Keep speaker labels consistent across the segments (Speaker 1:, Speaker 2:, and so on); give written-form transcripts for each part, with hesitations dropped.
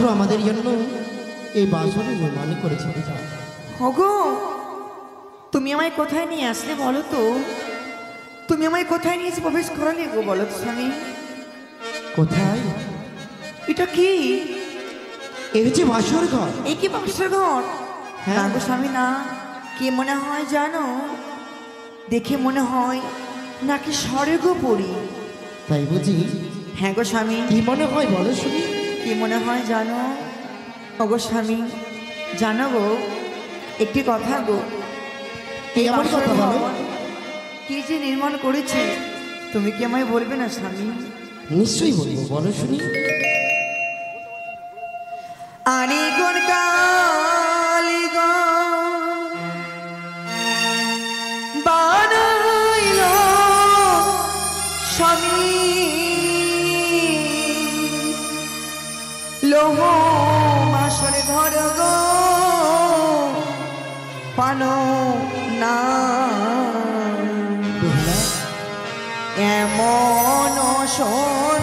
Speaker 1: একমাত্র আমাদের জন্য এই বাসনে নির্মাণ করেছে।
Speaker 2: ওগো তুমি আমায় কোথায় নিয়ে আসলে বলো তো? তুমি আমায় কোথায় নিয়ে এসে প্রবেশ করালে গো বলো তো স্বামী?
Speaker 1: কোথায়?
Speaker 2: এটা কি?
Speaker 1: এই হচ্ছে বাসর ঘর।
Speaker 2: এই কি বাসর ঘর? না গো স্বামী না, কি মনে হয় জানো? দেখে মনে হয় নাকি স্বর্গপুরী।
Speaker 1: তাই বুঝি?
Speaker 2: হ্যাঁ গো স্বামী।
Speaker 1: কি মনে হয় বলো শুনি?
Speaker 2: কি মনে হয় জানো? ওগো স্বামী জানো গো একটি কথা গো,
Speaker 1: এই আমার কথা বলো।
Speaker 2: কি যে নির্মাণ করেছে তুমি কি আমায় বলবে না স্বামী?
Speaker 1: নিশ্চয়ই বলবো, বলো শুনি।
Speaker 2: আরে কোন কালি গো বানাইল স্বামী লোহ মাসর ঘর গো পানো না এমন শোন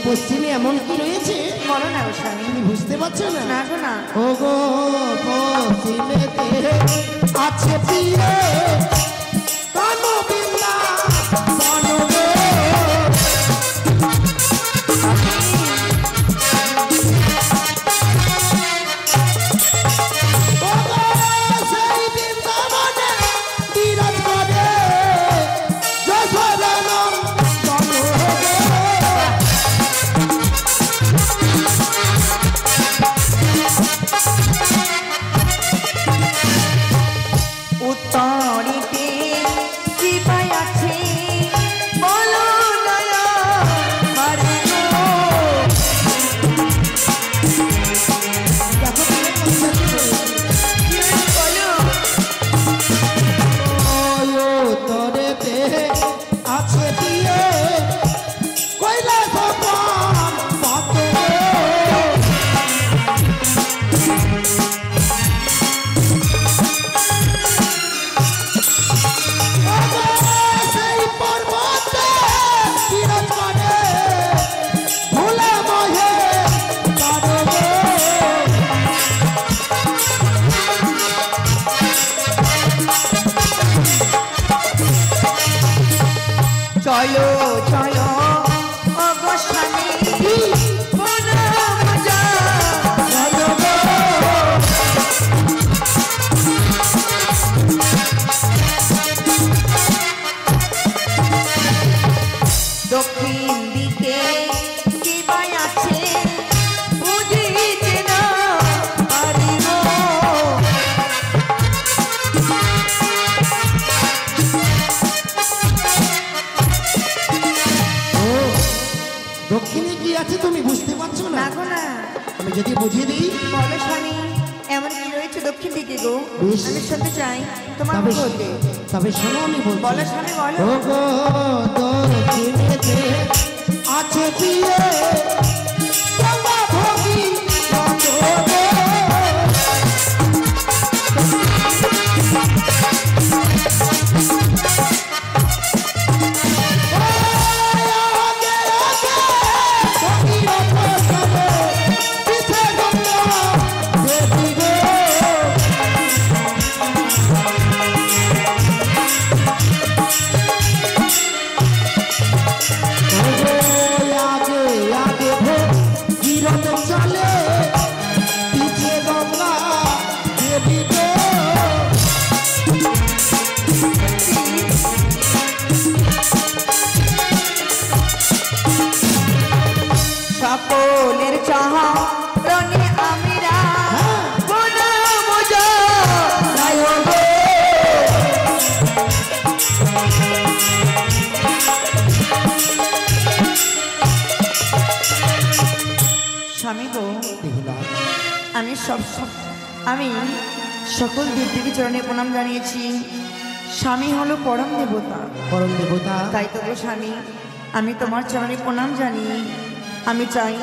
Speaker 1: পশ্চিমে এমন কি রয়েছে
Speaker 2: বলো না স্বামী?
Speaker 1: তুমি বুঝতে পারছো না?
Speaker 2: না গো না।
Speaker 1: ও গো পশ্চিমেতে আছে পিয়ে কানো বিল্লা কানো গো সেই বৃন্দাবনে বিরাজ করে যশোদানন্দ কানো
Speaker 2: উত্তরে বলো চলো ওগো স্বামী মনে মজা
Speaker 1: চলো গো
Speaker 2: দক্ষিণ দিকে কি বাই আছে বুঝিতে না পারিব
Speaker 1: ও দক্ষিণে কি আছে তুমি বুঝতে পারছো না?
Speaker 2: না গো না
Speaker 1: আমি যদি বুঝিয়ে দিই
Speaker 2: বলো স্বামী এমন কি রয়েছে দক্ষিণ দিকে গো
Speaker 1: বেশ।
Speaker 2: আমি শুনতে চাই তোমার
Speaker 1: তবে
Speaker 2: বলতে
Speaker 1: তবে শোনো আমি বলছি
Speaker 2: বলো স্বামী বলো
Speaker 1: ও গো দক্ষিণেতে আছে বিয়ে তোমা ভোগী কত গো।
Speaker 2: সকলের চাহা রনে আমিরা মনে মজা নাই গো স্বামী গো আমি আমি সকল দেবদেবী চরণে প্রণাম জানিয়েছি স্বামী হলো পরম দেবতা
Speaker 1: পরম দেবতা
Speaker 2: তাই তো গো স্বামী আমি তোমার চরণে প্রণাম জানি আমি চাই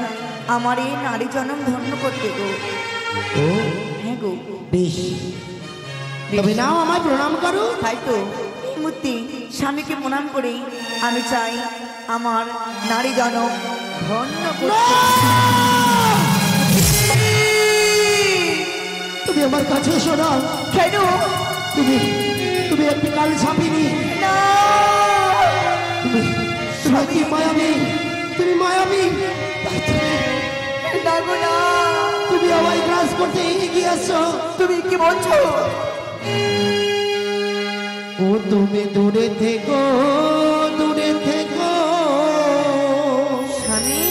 Speaker 2: আমার এই নারী জনম ধন্য করতে গো
Speaker 1: ও
Speaker 2: হ্যাঁ গো
Speaker 1: বেশ তবে নাও আমায় প্রণাম করো
Speaker 2: তাই তো এই মুহূর্তে স্বামীকে প্রণাম করে আমি চাই আমার নারী জনম ধন্য করতে
Speaker 1: তুমি আমার কাছে এসো না
Speaker 2: কেন
Speaker 1: তুমি তুমি একটি কাল ছাপিনি
Speaker 2: না
Speaker 1: তুমি তুমি একটি মায়াবী তুমি মায়াবী
Speaker 2: না গো না
Speaker 1: তুমি আমায় গ্রাস করতে এগিয়ে আসো
Speaker 2: তুমি কি বলছো
Speaker 1: ও তুমি দূরে থেকো দূরে থেকো
Speaker 2: স্বামী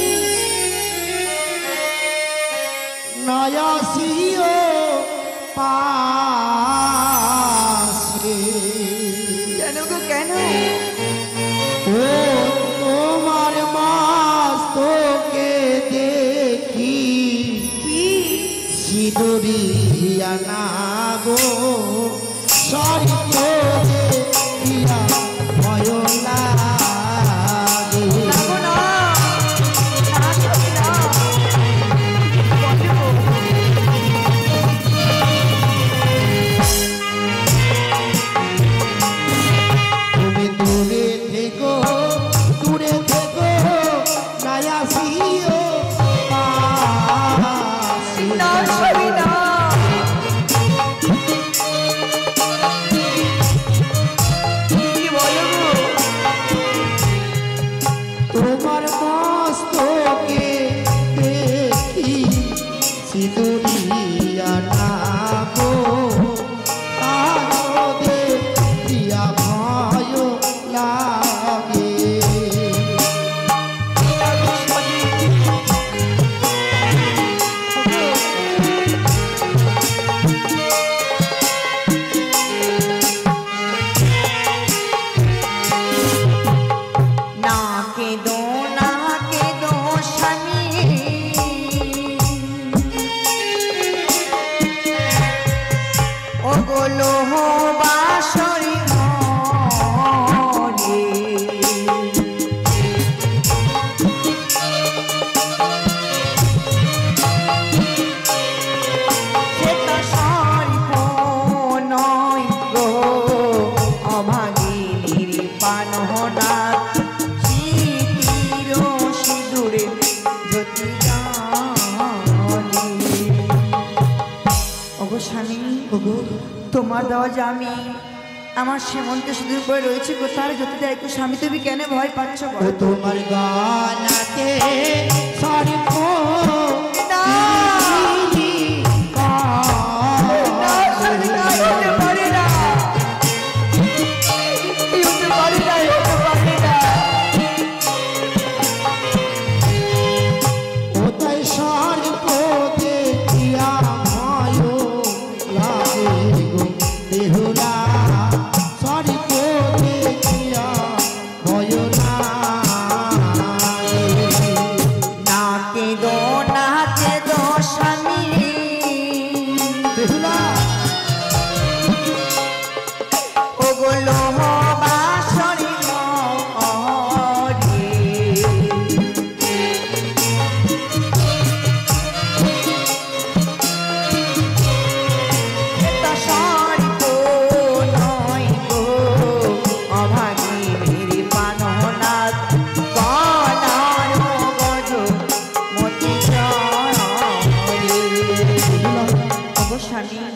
Speaker 1: নয়াসিও পাশে
Speaker 2: কেন গো কেন
Speaker 1: ও তোমার মাস্তকে দেখি
Speaker 2: কি
Speaker 1: সিঁদুরিয়া না গো সরিয়ে দিয়া ভয় লাগে
Speaker 2: না গো না না স্বামী না বলো
Speaker 1: তুমি দূরে থেকো দূরে থেকো নায়াসিও পাশে
Speaker 2: না স্বামী না কি বলো গো
Speaker 1: তোমার মস্তকে দেখি সিঁদুরিয়া না গো আরদে দিয়া ভয় লাগে
Speaker 2: না কেঁদো স্বামী ও গোলো বাসরি মরে সেটা সর্প নয় গো অভাগিনীর পানহনা শীতির সিঁদুরে জ্যোতি জানি ওগো স্বামী
Speaker 1: ওগো
Speaker 2: তোমার দেওয়া জামি আমার সীমন্তে সুদূর পরে রয়েছে গো, তার জ্যোতিতে একটু স্বামী তুমি কেন ভয় পাচ্ছ
Speaker 1: ও
Speaker 2: বলো?
Speaker 1: তোমার গলাতে সর্প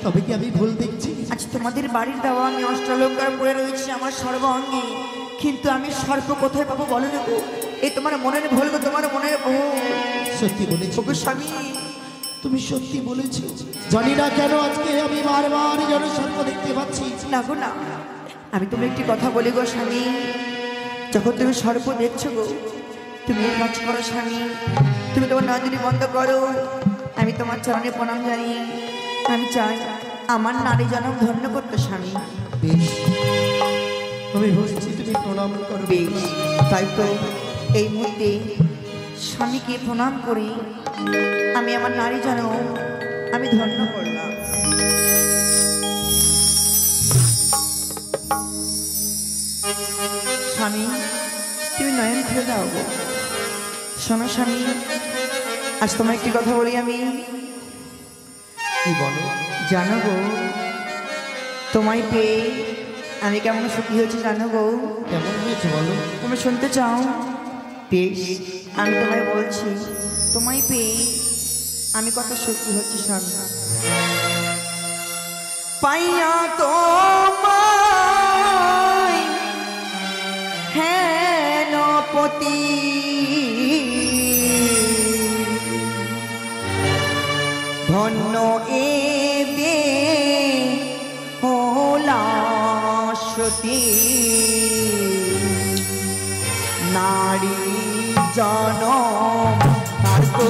Speaker 1: তবে কি আমি ভুল দেখছি?
Speaker 2: আচ্ছা তোমাদের বাড়ির দেওয়া আমি অষ্টলঙ্কার পরে রয়েছি আমার সর্বাঙ্গে, কিন্তু আমি সর্প কোথায় পাবো বলো না গো? এই তোমার মনের ভুল গো, তোমার মনের ভুল।
Speaker 1: সত্যি বলেছি
Speaker 2: গো স্বামী,
Speaker 1: তুমি সত্যি বলেছো। জানি না কেন আজকে আমি বারবার যেন সর্প দেখতে পাচ্ছি।
Speaker 2: না গো না, আমি তুমি একটি কথা বলি গো স্বামী, যখন তুমি সর্প দেখছো গো, তুমি এক কাজ করো স্বামী, তুমি তোমার নজরি বন্ধ করো, আমি তোমার চরণে প্রণাম জানি। আমি চাই আমার নারী জনম ধন্য করতে স্বামী।
Speaker 1: বেশ, আমি বলছি তুমি প্রণাম করো।
Speaker 2: বেশ, তাই তো এই মুহূর্তে স্বামীকে প্রণাম করি, আমি আমার নারী জনম আমি ধন্য করলাম। স্বামী তুমি নয়ন খুলে দাও গো। শোনো স্বামী, আজ তোমার একটি কথা বলি আমি।
Speaker 1: কি বলো?
Speaker 2: জানো গো, তোমায় পেয়ে আমি কেমন সুখী হয়েছি জানো গো?
Speaker 1: কেমন হয়েছে বলো?
Speaker 2: তুমি শুনতে চাও? বেশ, আমি তোমায় বলছি, তোমায় পেয়ে আমি কত সুখী হচ্ছি স্বামী। পাইয়া তোমায় হেন পতি ধন্য এ বে হোলা সতী নারী জনম তার তো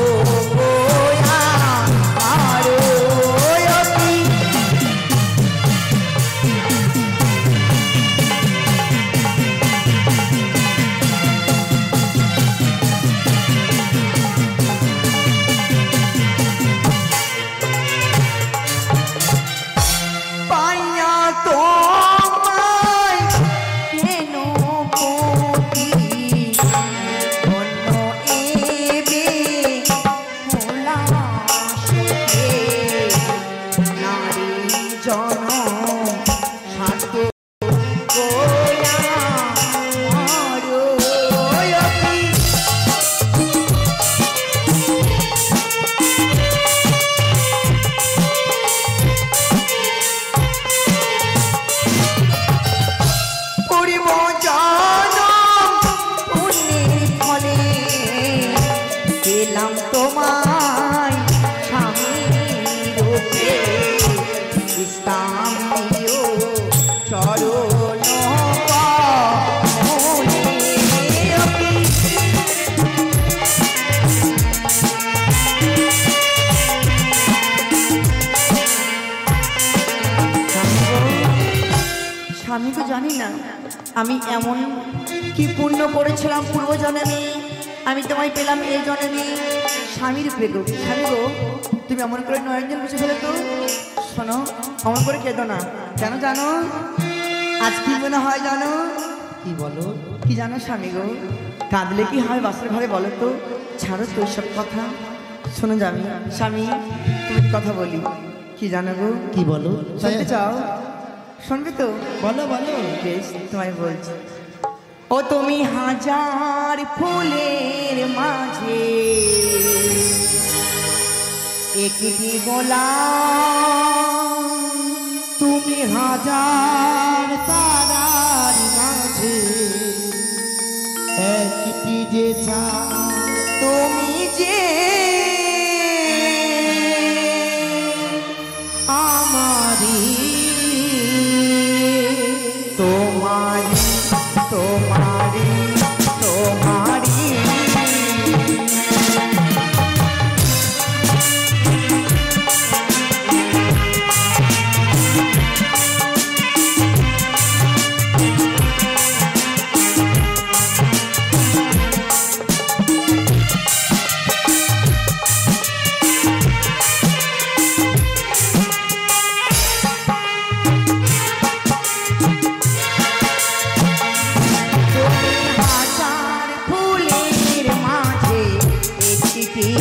Speaker 2: আমি তো জানি না আমি এমন কি পুণ্য করেছিলাম পূর্ব জন্মে, আমি তোমায় পেলাম এই জন্মে স্বামীর পেল। স্বামী গো, তুমি এমন করে নয়নজন বসে ফেলে তো। শোনো, অমন করে কেঁদো না। কেন জানো? আজ কি মনে হয় জানো?
Speaker 1: কি বলো?
Speaker 2: কি জানো স্বামী গো, কাঁদলে কি হয় বাসের ঘরে বলো তো? ছাড়ো তো সব কথা। শোনো জানি স্বামী, তুমি কথা বলি। কি জানো গো?
Speaker 1: কি বলো?
Speaker 2: শুনতে চাও? শুনবে তো?
Speaker 1: বলো বলো।
Speaker 2: বেশ, তোমায় বলছি। ও তুমি হাজার ফুলের মাঝে একটি গোলাপ,
Speaker 1: তুমি হাজার তারার মাঝে একটি যে
Speaker 2: তুমি যে
Speaker 1: আমারি
Speaker 2: তোমারি তোমারি তোমারি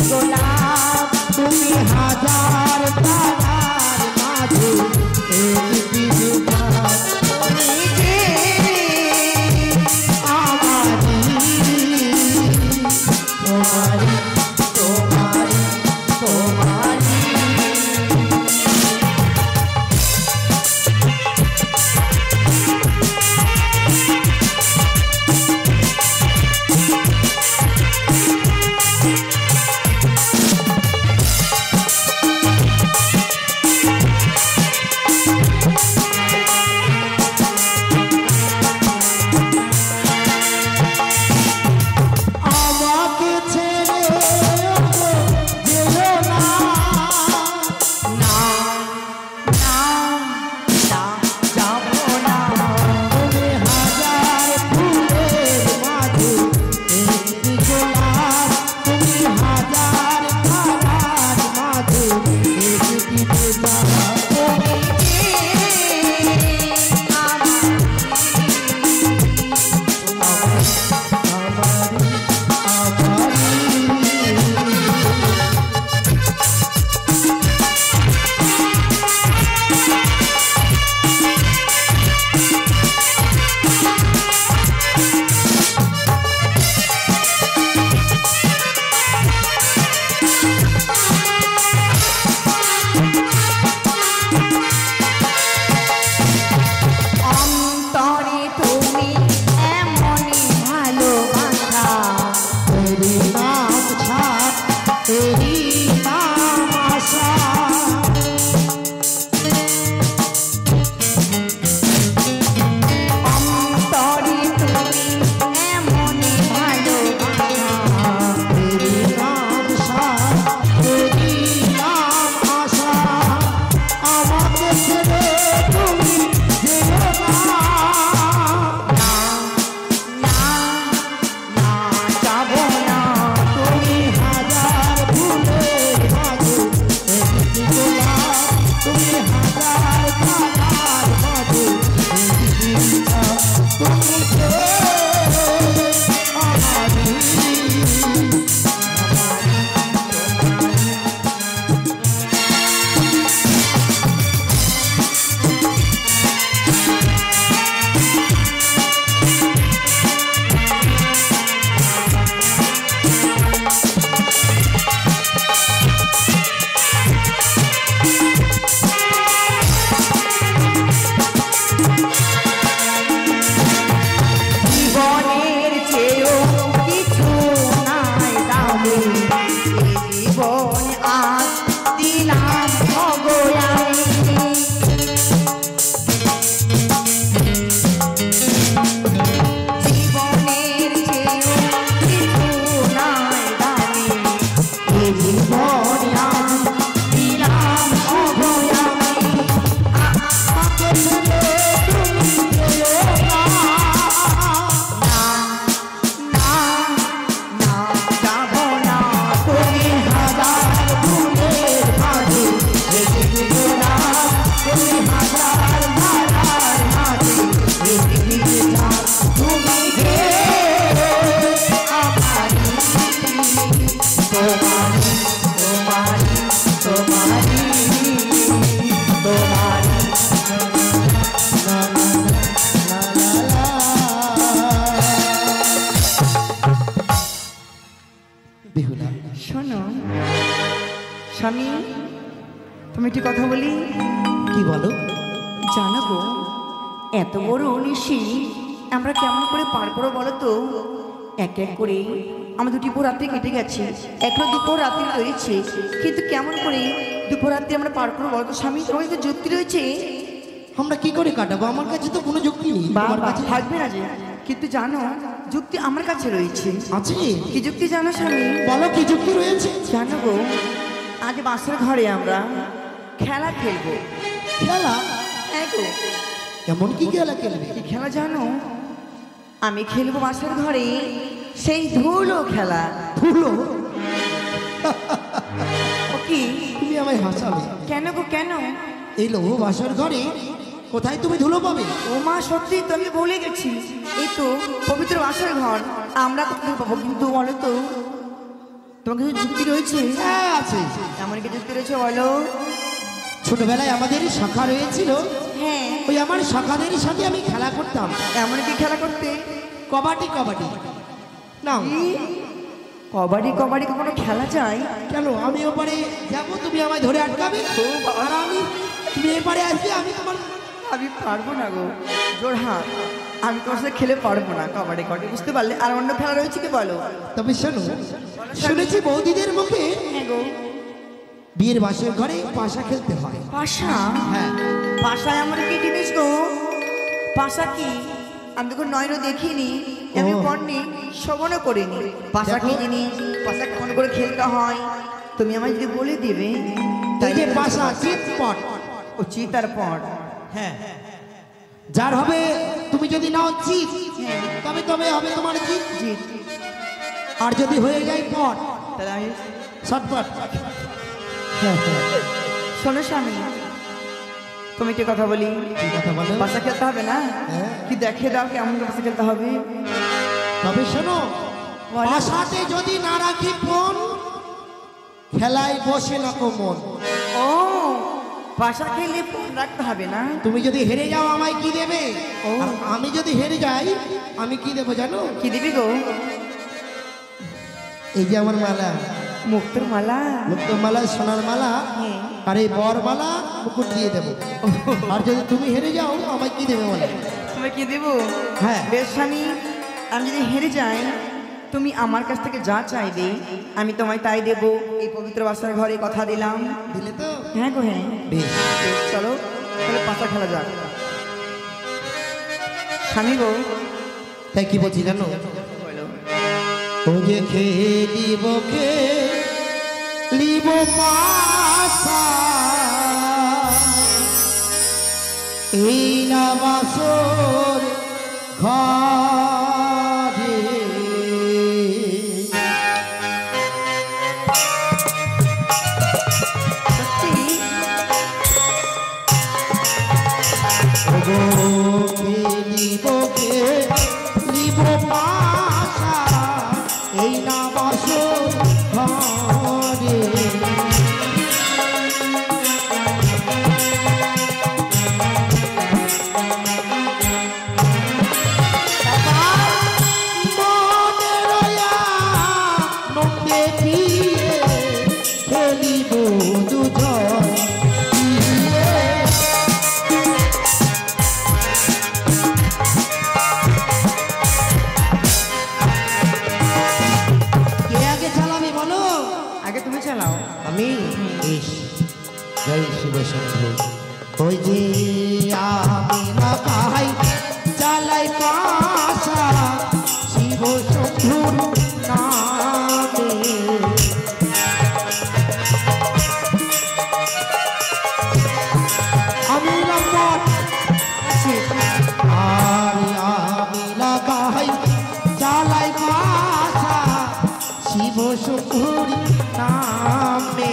Speaker 2: গোলাপ
Speaker 1: তুমি হাজার তারার মাঝে একটি যে
Speaker 2: তুমি যে
Speaker 1: আমারি তোমারি
Speaker 2: তোমারি তোমারি
Speaker 1: আমাকে ছেড়ে যেও না
Speaker 2: না না না যাবো না
Speaker 1: তুমি হাজার ফুলের মাঝে একটি গোলাপ তুমি হাজার তারার মাঝে একটি যে
Speaker 2: তুমি যে অন্তরে তুমি এমনই ভালোবাসা
Speaker 1: तेरी नाम छाप तेरी नाम आशा
Speaker 2: অন্তরে তুমি এমনই ভালোবাসা
Speaker 1: तेरी नाम छाप तेरी नाम आशा আমাকে ছেড়ে তুমি যেও না
Speaker 2: না না না যাবো না
Speaker 1: তুমি হাজার ফুলের মাঝে একটি গোলাপ তুমি হাজার তারার মাঝে একটি গোলাপ তুমি যে আমারি
Speaker 2: জীবনের চেয়েও কিছু নাই দামি এই জীবন আজ দিলাম ভগয়ামি জীবনের চেয়েও কিছু নাই দামি এই জীবন আজ দিলাম ভগয়ামি
Speaker 1: আমাকে ছেড়ে তুমি যেও না
Speaker 2: না না না যাবো না
Speaker 1: তুমি হাজার ফুলের মাঝে একটি গোলাপ তুমি হাজার তারার মাঝে একটি গোলাপ তুমি যে আমারি তোমারি তোমারি তোমারি তোমারি লা লা লা লা বিহুলা
Speaker 2: শোনো স্বামী তুমি একটি কথা বলি
Speaker 1: কি বলো
Speaker 2: জানো গো এত বড় নিশি আমরা কেমন করে পার করবো বলো তো? এক এক করে আমার দুটি পর রাত্রি কেটে গেছে, এখনো দুপুর রাত্রি রয়েছে, কিন্তু কেমন করে দুপুর রাত্রি আমরা পার করবো বলো তো স্বামী? তোমার তো যুক্তি রয়েছে।
Speaker 1: আমরা কি করে কাটাবো? আমার কাছে তো কোনো যুক্তি নেই। তোমার কাছে
Speaker 2: থাকবে না যে, কিন্তু জানো যুক্তি আমার কাছে রয়েছে।
Speaker 1: আছে?
Speaker 2: কি যুক্তি জানো স্বামী?
Speaker 1: বলো কি যুক্তি রয়েছে।
Speaker 2: জানো গো, আজ বাসের ঘরে আমরা খেলা খেলবো।
Speaker 1: খেলা?
Speaker 2: হ্যাঁ গো।
Speaker 1: এমন কি খেলা খেলবে?
Speaker 2: কি খেলা জানো? আমি খেলবো বাসের ঘরে সেই ধুলো খেলা।
Speaker 1: ধুলো?
Speaker 2: ও কি?
Speaker 1: তুমি আমায় হাসাবে।
Speaker 2: কেন গো কেন?
Speaker 1: এই লো বাসর ঘরে কোথায় তুমি ধুলো পাবে?
Speaker 2: ও মা সত্যি তো আমি ভুলে গেছি, এই তো পবিত্র বাসের ঘর, আমরা কোথায় পাবো? কিন্তু বলো তো, তোমার কিছু যুক্তি রয়েছে?
Speaker 1: হ্যাঁ আছে।
Speaker 2: এমন কি যুক্তি রয়েছে বলো?
Speaker 1: ছোটবেলায় আমাদের শাখা রয়েছিল,
Speaker 2: হ্যাঁ।
Speaker 1: ওই আমার শাখাদের সাথে আমি খেলা করতাম।
Speaker 2: এমন কি খেলা করতে?
Speaker 1: কবাডি। কবাডি না,
Speaker 2: কবাডি কবাডি কখনো খেলা যায়?
Speaker 1: কেন? আমি ওপারে যাবো, তুমি আমায় ধরে আটকাবে, আর আমি তুমি এপারে আসবে, আমি তোমার।
Speaker 2: আমি পারবো না গো, জোর হাত, আমি তোমার সাথে খেলে পারবো না কবাডি কবাডি, বুঝতে পারলে? আর অন্য খেলা রয়েছে কি বলো?
Speaker 1: তবে শোনো, শুনেছি বৌদিদের মুখে
Speaker 2: হ্যাঁ গো,
Speaker 1: বিয়ের বাসের ঘরে পাশা খেলতে হয়।
Speaker 2: পাশা?
Speaker 1: হ্যাঁ।
Speaker 2: পাশা এমন কি জিনিস গো? পাশা কি? আমি তো নয়নও দেখিনি, আমি পড়নি, শ্রবণও করিনি। পাশা কি জিনিস? পাশা কেমন করে খেলতে হয় তুমি আমায় যদি বলে দিবে।
Speaker 1: তাই যে পাশা চিৎপট।
Speaker 2: ও চিতার পট?
Speaker 1: হ্যাঁ। যার হবে, তুমি যদি নাও চিত, তবে তবে হবে তোমার জিত।
Speaker 2: জিত।
Speaker 1: আর যদি হয়ে যায় পট,
Speaker 2: তাহলে আমি
Speaker 1: শটপট।
Speaker 2: শোনো স্বামী, তুমি কি কথা বলি?
Speaker 1: কি কথা বলো?
Speaker 2: পাশা খেলতে হবে না?
Speaker 1: হ্যাঁ।
Speaker 2: কি দেখে দাও কেমন করে পাশা খেলতে হবে।
Speaker 1: তবে শোনো, পাশাতে যদি না রাখি ফোন, খেলায় বসে না কো মন।
Speaker 2: ও, পাশা খেলে ফোন রাখতে হবে না?
Speaker 1: তুমি যদি হেরে যাও আমায় কি দেবে?
Speaker 2: ও।
Speaker 1: আর আমি যদি হেরে যাই, আমি কি দেবো জানো?
Speaker 2: কি দিবি গো?
Speaker 1: এই যে আমার মালা,
Speaker 2: মুক্তোর মালা।
Speaker 1: মুক্তোর মালা, সোনার মালা,
Speaker 2: হ্যাঁ।
Speaker 1: আর এই বর মালা মুকুট দিয়ে দেবো। আর যদি তুমি হেরে যাও আমায় কি দেবে বলো?
Speaker 2: তুমি কি দেবো?
Speaker 1: হ্যাঁ।
Speaker 2: বেশ স্বামী, আমি যদি হেরে যাই, তুমি আমার কাছ থেকে যা চাইবে আমি তোমায় তাই দেবো। এই পবিত্র বাসার ঘরে কথা দিলাম।
Speaker 1: দিলে তো?
Speaker 2: হ্যাঁ গো হ্যাঁ।
Speaker 1: বেশ।
Speaker 2: বেশ, চলো তাহলে পাশা খেলা যাক। স্বামী গো,
Speaker 1: তাই কি বলছি জানো?
Speaker 2: বলো।
Speaker 1: ও যে খেলিব পাশা, এই না বাসর ঘরে,
Speaker 2: সত্যি?
Speaker 1: খেলিব পাশা, এই না বাসর ঘরে। মনে রয়া নন্দে পিয়ে খেলিব দুজন পিয়ে। কে আগে চালাবে বলো?
Speaker 2: আগে তুমি চালাও।
Speaker 1: আমি? বেশ, জয় শিব শম্ভু। ওই যে আমি না পাই চালাই পাশা, শিব শম্ভুর নামে। আমি লম্বট আর আমি লাগাই চালাই পাশা, শিব শম্ভুর নামে।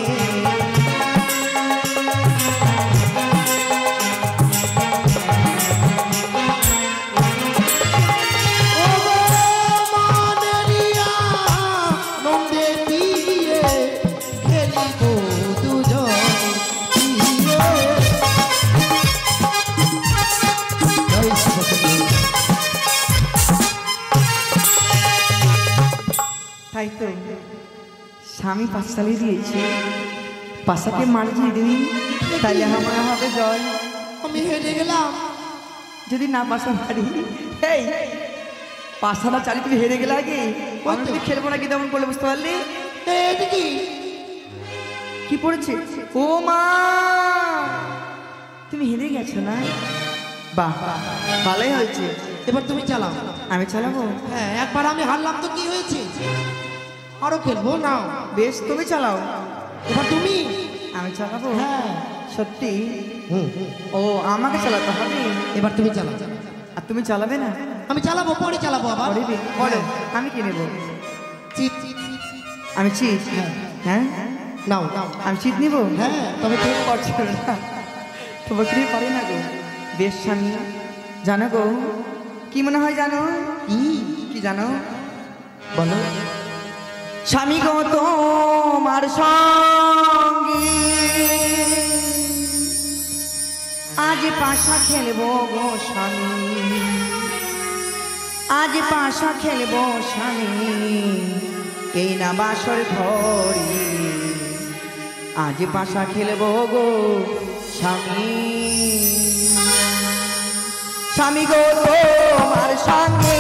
Speaker 2: তাই তো স্বামী পাশা চালিয়ে দিয়েছে, পাশাকে মারি দিয়ে দিই, তাহলে আমার হবে জয়।
Speaker 1: আমি হেরে গেলাম।
Speaker 2: যদি না পাশা পারি, এই পাশাটা চালি তুমি হেরে গেলে আগে, আমি যদি খেলবো না কি তেমন করলে বুঝতে পারলি?
Speaker 1: এটা কি
Speaker 2: কি পড়েছে? ও মা, তুমি হেরে গেছো না? বাহ, ভালোই হয়েছে।
Speaker 1: এবার তুমি চালাও।
Speaker 2: আমি চালাবো?
Speaker 1: হ্যাঁ, একবার আমি হারলাম তো কি হয়েছে, আরো খেলবো। নাও
Speaker 2: বেশ, তুমি চালাও।
Speaker 1: এবার তুমি।
Speaker 2: আমি চালাবো?
Speaker 1: হ্যাঁ
Speaker 2: সত্যি? ও, আমাকে চালাতে হবে?
Speaker 1: এবার তুমি চালাও।
Speaker 2: আর তুমি চালাবে না?
Speaker 1: আমি চালাবো, পরে চালাবো আবার।
Speaker 2: বলো, আমি কি নেবো?
Speaker 1: চিট।
Speaker 2: আমি চিট? হ্যাঁ,
Speaker 1: নাও নাও।
Speaker 2: আমি চিট নিব?
Speaker 1: হ্যাঁ,
Speaker 2: তবে কেউ পারছো না, তবে কেউ পারে না গো। বেশ স্বামী, জানো গো কি মনে হয় জানো? কি জানো
Speaker 1: বলো।
Speaker 2: স্বামী গো তোমার সঙ্গে আজ পাশা খেলবো গো স্বামী, আজ পাশা খেলবো স্বামী, এই না বাসর ঘরে, আজ পাশা খেলবো গো স্বামী। স্বামী গো তোমার সঙ্গে,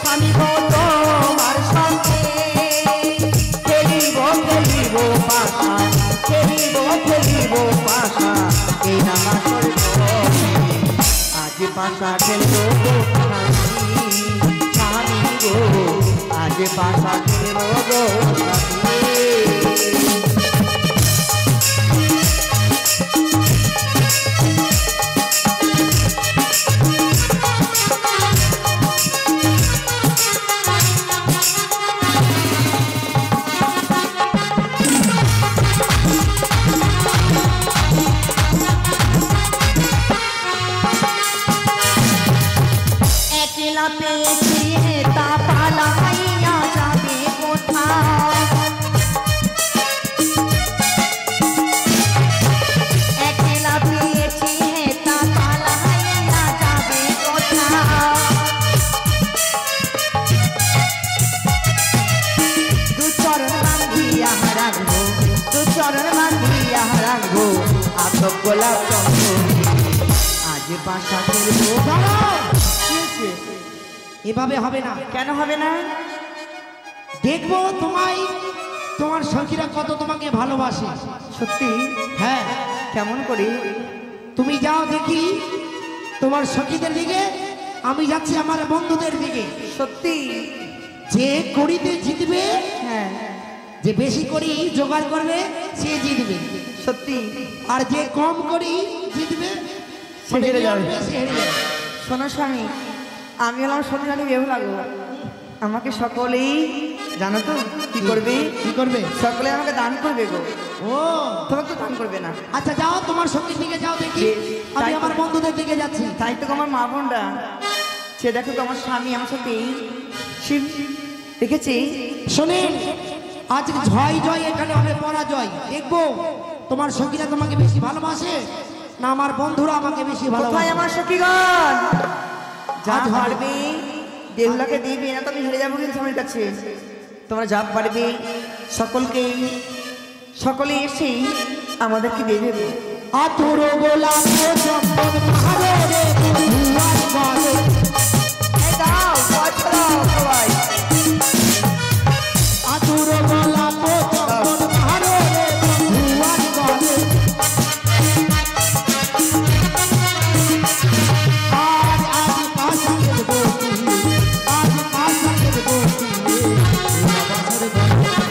Speaker 2: স্বামী গো তোমার সঙ্গে খেলিব খেলিব পাশা, খেলিব খেলিব পাশা, এই না বাসর ঘরে, আজ পাশা খেলবো গো স্বামী, স্বামী গো আজ পাশা খেলবো গো স্বামী।
Speaker 1: এভাবে হবে না।
Speaker 2: কেন হবে না?
Speaker 1: দেখবো তোমায়, তোমার সখীরা কত তোমাকে ভালোবাসে।
Speaker 2: সত্যি?
Speaker 1: হ্যাঁ।
Speaker 2: কেমন করি?
Speaker 1: তুমি যাও দেখি তোমার সখীদের দিকে, আমি যাচ্ছি আমার বন্ধুদের দিকে।
Speaker 2: সত্যি?
Speaker 1: যে কড়িতে জিতবে,
Speaker 2: হ্যাঁ,
Speaker 1: যে বেশি করি জোগাড় করবে সে জিতবে।
Speaker 2: সত্যি?
Speaker 1: আর যে কম করি জিতবে
Speaker 2: সে হেরে যাবে।
Speaker 1: সে হেরে যাবে।
Speaker 2: শোনো স্বামী, আমি হলাম সোনালি বেহু লাগো, আমাকে সকলেই জানো তো কি করবে?
Speaker 1: কি করবে?
Speaker 2: সকলে আমাকে দান করবে গো।
Speaker 1: ও,
Speaker 2: তোমাকে দান করবে না?
Speaker 1: আচ্ছা যাও তোমার সঙ্গীর দিকে যাও দেখি, আমি আমার বন্ধুদের দিকে যাচ্ছি।
Speaker 2: তাই তো আমার মা বোনরা, সে দেখো তো আমার স্বামী আমার সাথে শিব দেখেছি।
Speaker 1: শোনেন, আজ জয় জয় এখানে হবে পরাজয়। দেখবো তোমার সখীরা তোমাকে বেশি ভালোবাসে না আমার বন্ধুরা আমাকে বেশি
Speaker 2: কোথায়
Speaker 1: ভালোবাসে।
Speaker 2: আমার সখীগণ? যা
Speaker 1: আজ হবে।
Speaker 2: পারবে দেহুলাকে দিবি না, তো আমি হেরে যাবো কিন্তু আমার কাছে। তোমরা যা পারবে সকলকে, সকলে এসে আমাদেরকে দেবে।
Speaker 1: আতুর গোলাপ চম্পন পাহাড়ে রে ধুয়ার বাজে।
Speaker 2: এই দাও, দাও সবাই।
Speaker 1: আতুর গোলাপ চম্পন পাহাড়ে রে ধুয়ার বাজে। আজ আজ পাশাকের বসি, আজ পাশাকের বসি।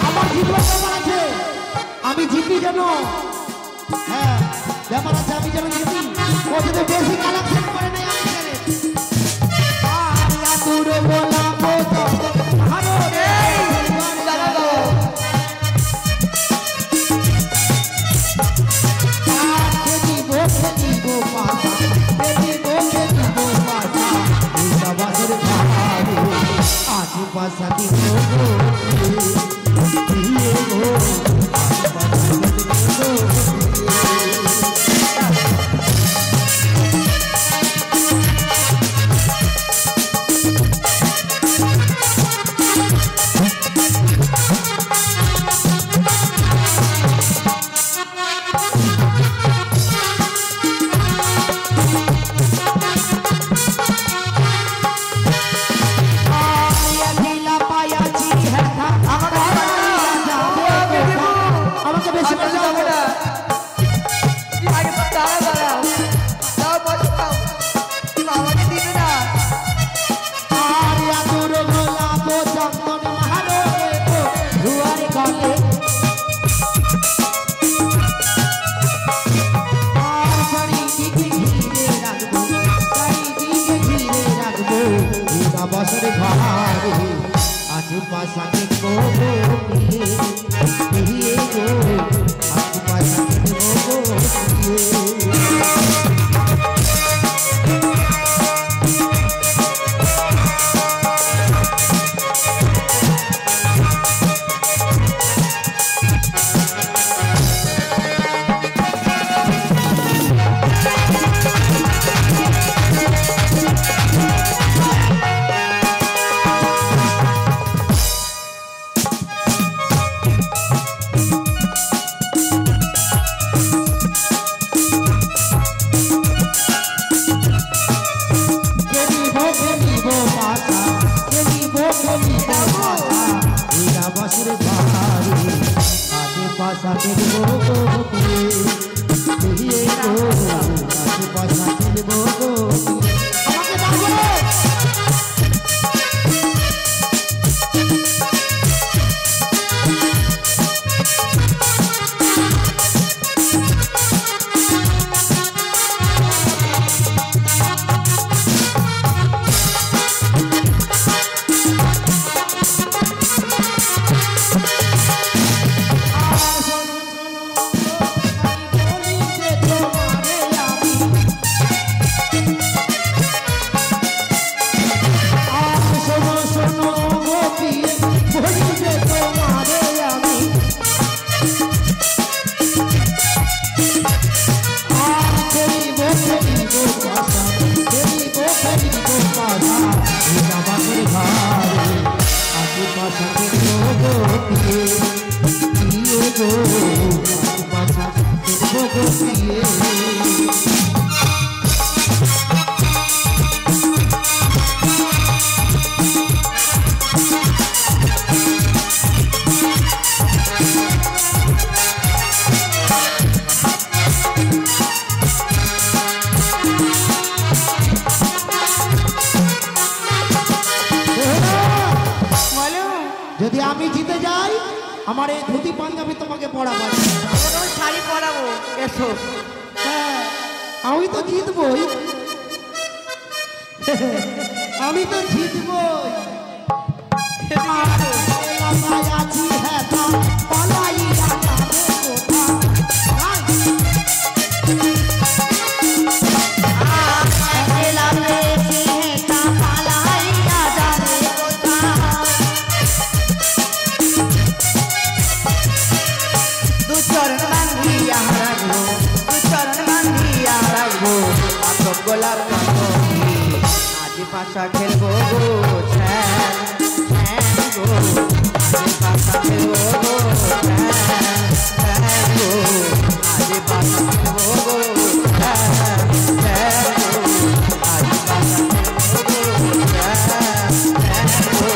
Speaker 1: আমার জিতবার ব্যাপার আছে, আমি জিতি যেন। হ্যাঁ, ব্যাপার আছে, আমি যেন জিতি। ও যদি বেশি কালেকশন করে নেই আমি জানি। আতুর গোলাপ চম্পন পাহাড়ে রে ধুয়ার বাজে। খেলিব খেলিব পাশা, খেলিব খেলিব পাশা, এটা বাসের ঘাড়ে। আজ পাশা দিব গো দিয়ে গো, আজ পাশা দিব গো। বছরে ভারে আজ পাশাকে গো বিয়ে গো আজ পাশাকে গো পাশাকে গো বিয়ে গো আজ পাশাকে গো আমাকে দাও যদি আমি জিতে যাই আমার এই ধুতি পাঞ্জাবি তোমাকে পরাবো
Speaker 2: শাড়ি পরাবো এসো
Speaker 1: হ্যাঁ আমি তো জিতবই আমি তো জিতবই আছি হ্যাঁ পলাইয়া
Speaker 2: গোলাপ আজ পাশা খেলবো গো ছ্যান গো আজ পাশা খেলবো গো ছ্যান গো আজ পাশা খেলবো গো ছ্যান গো আজ পাশা খেলবো গো ছ্যান গো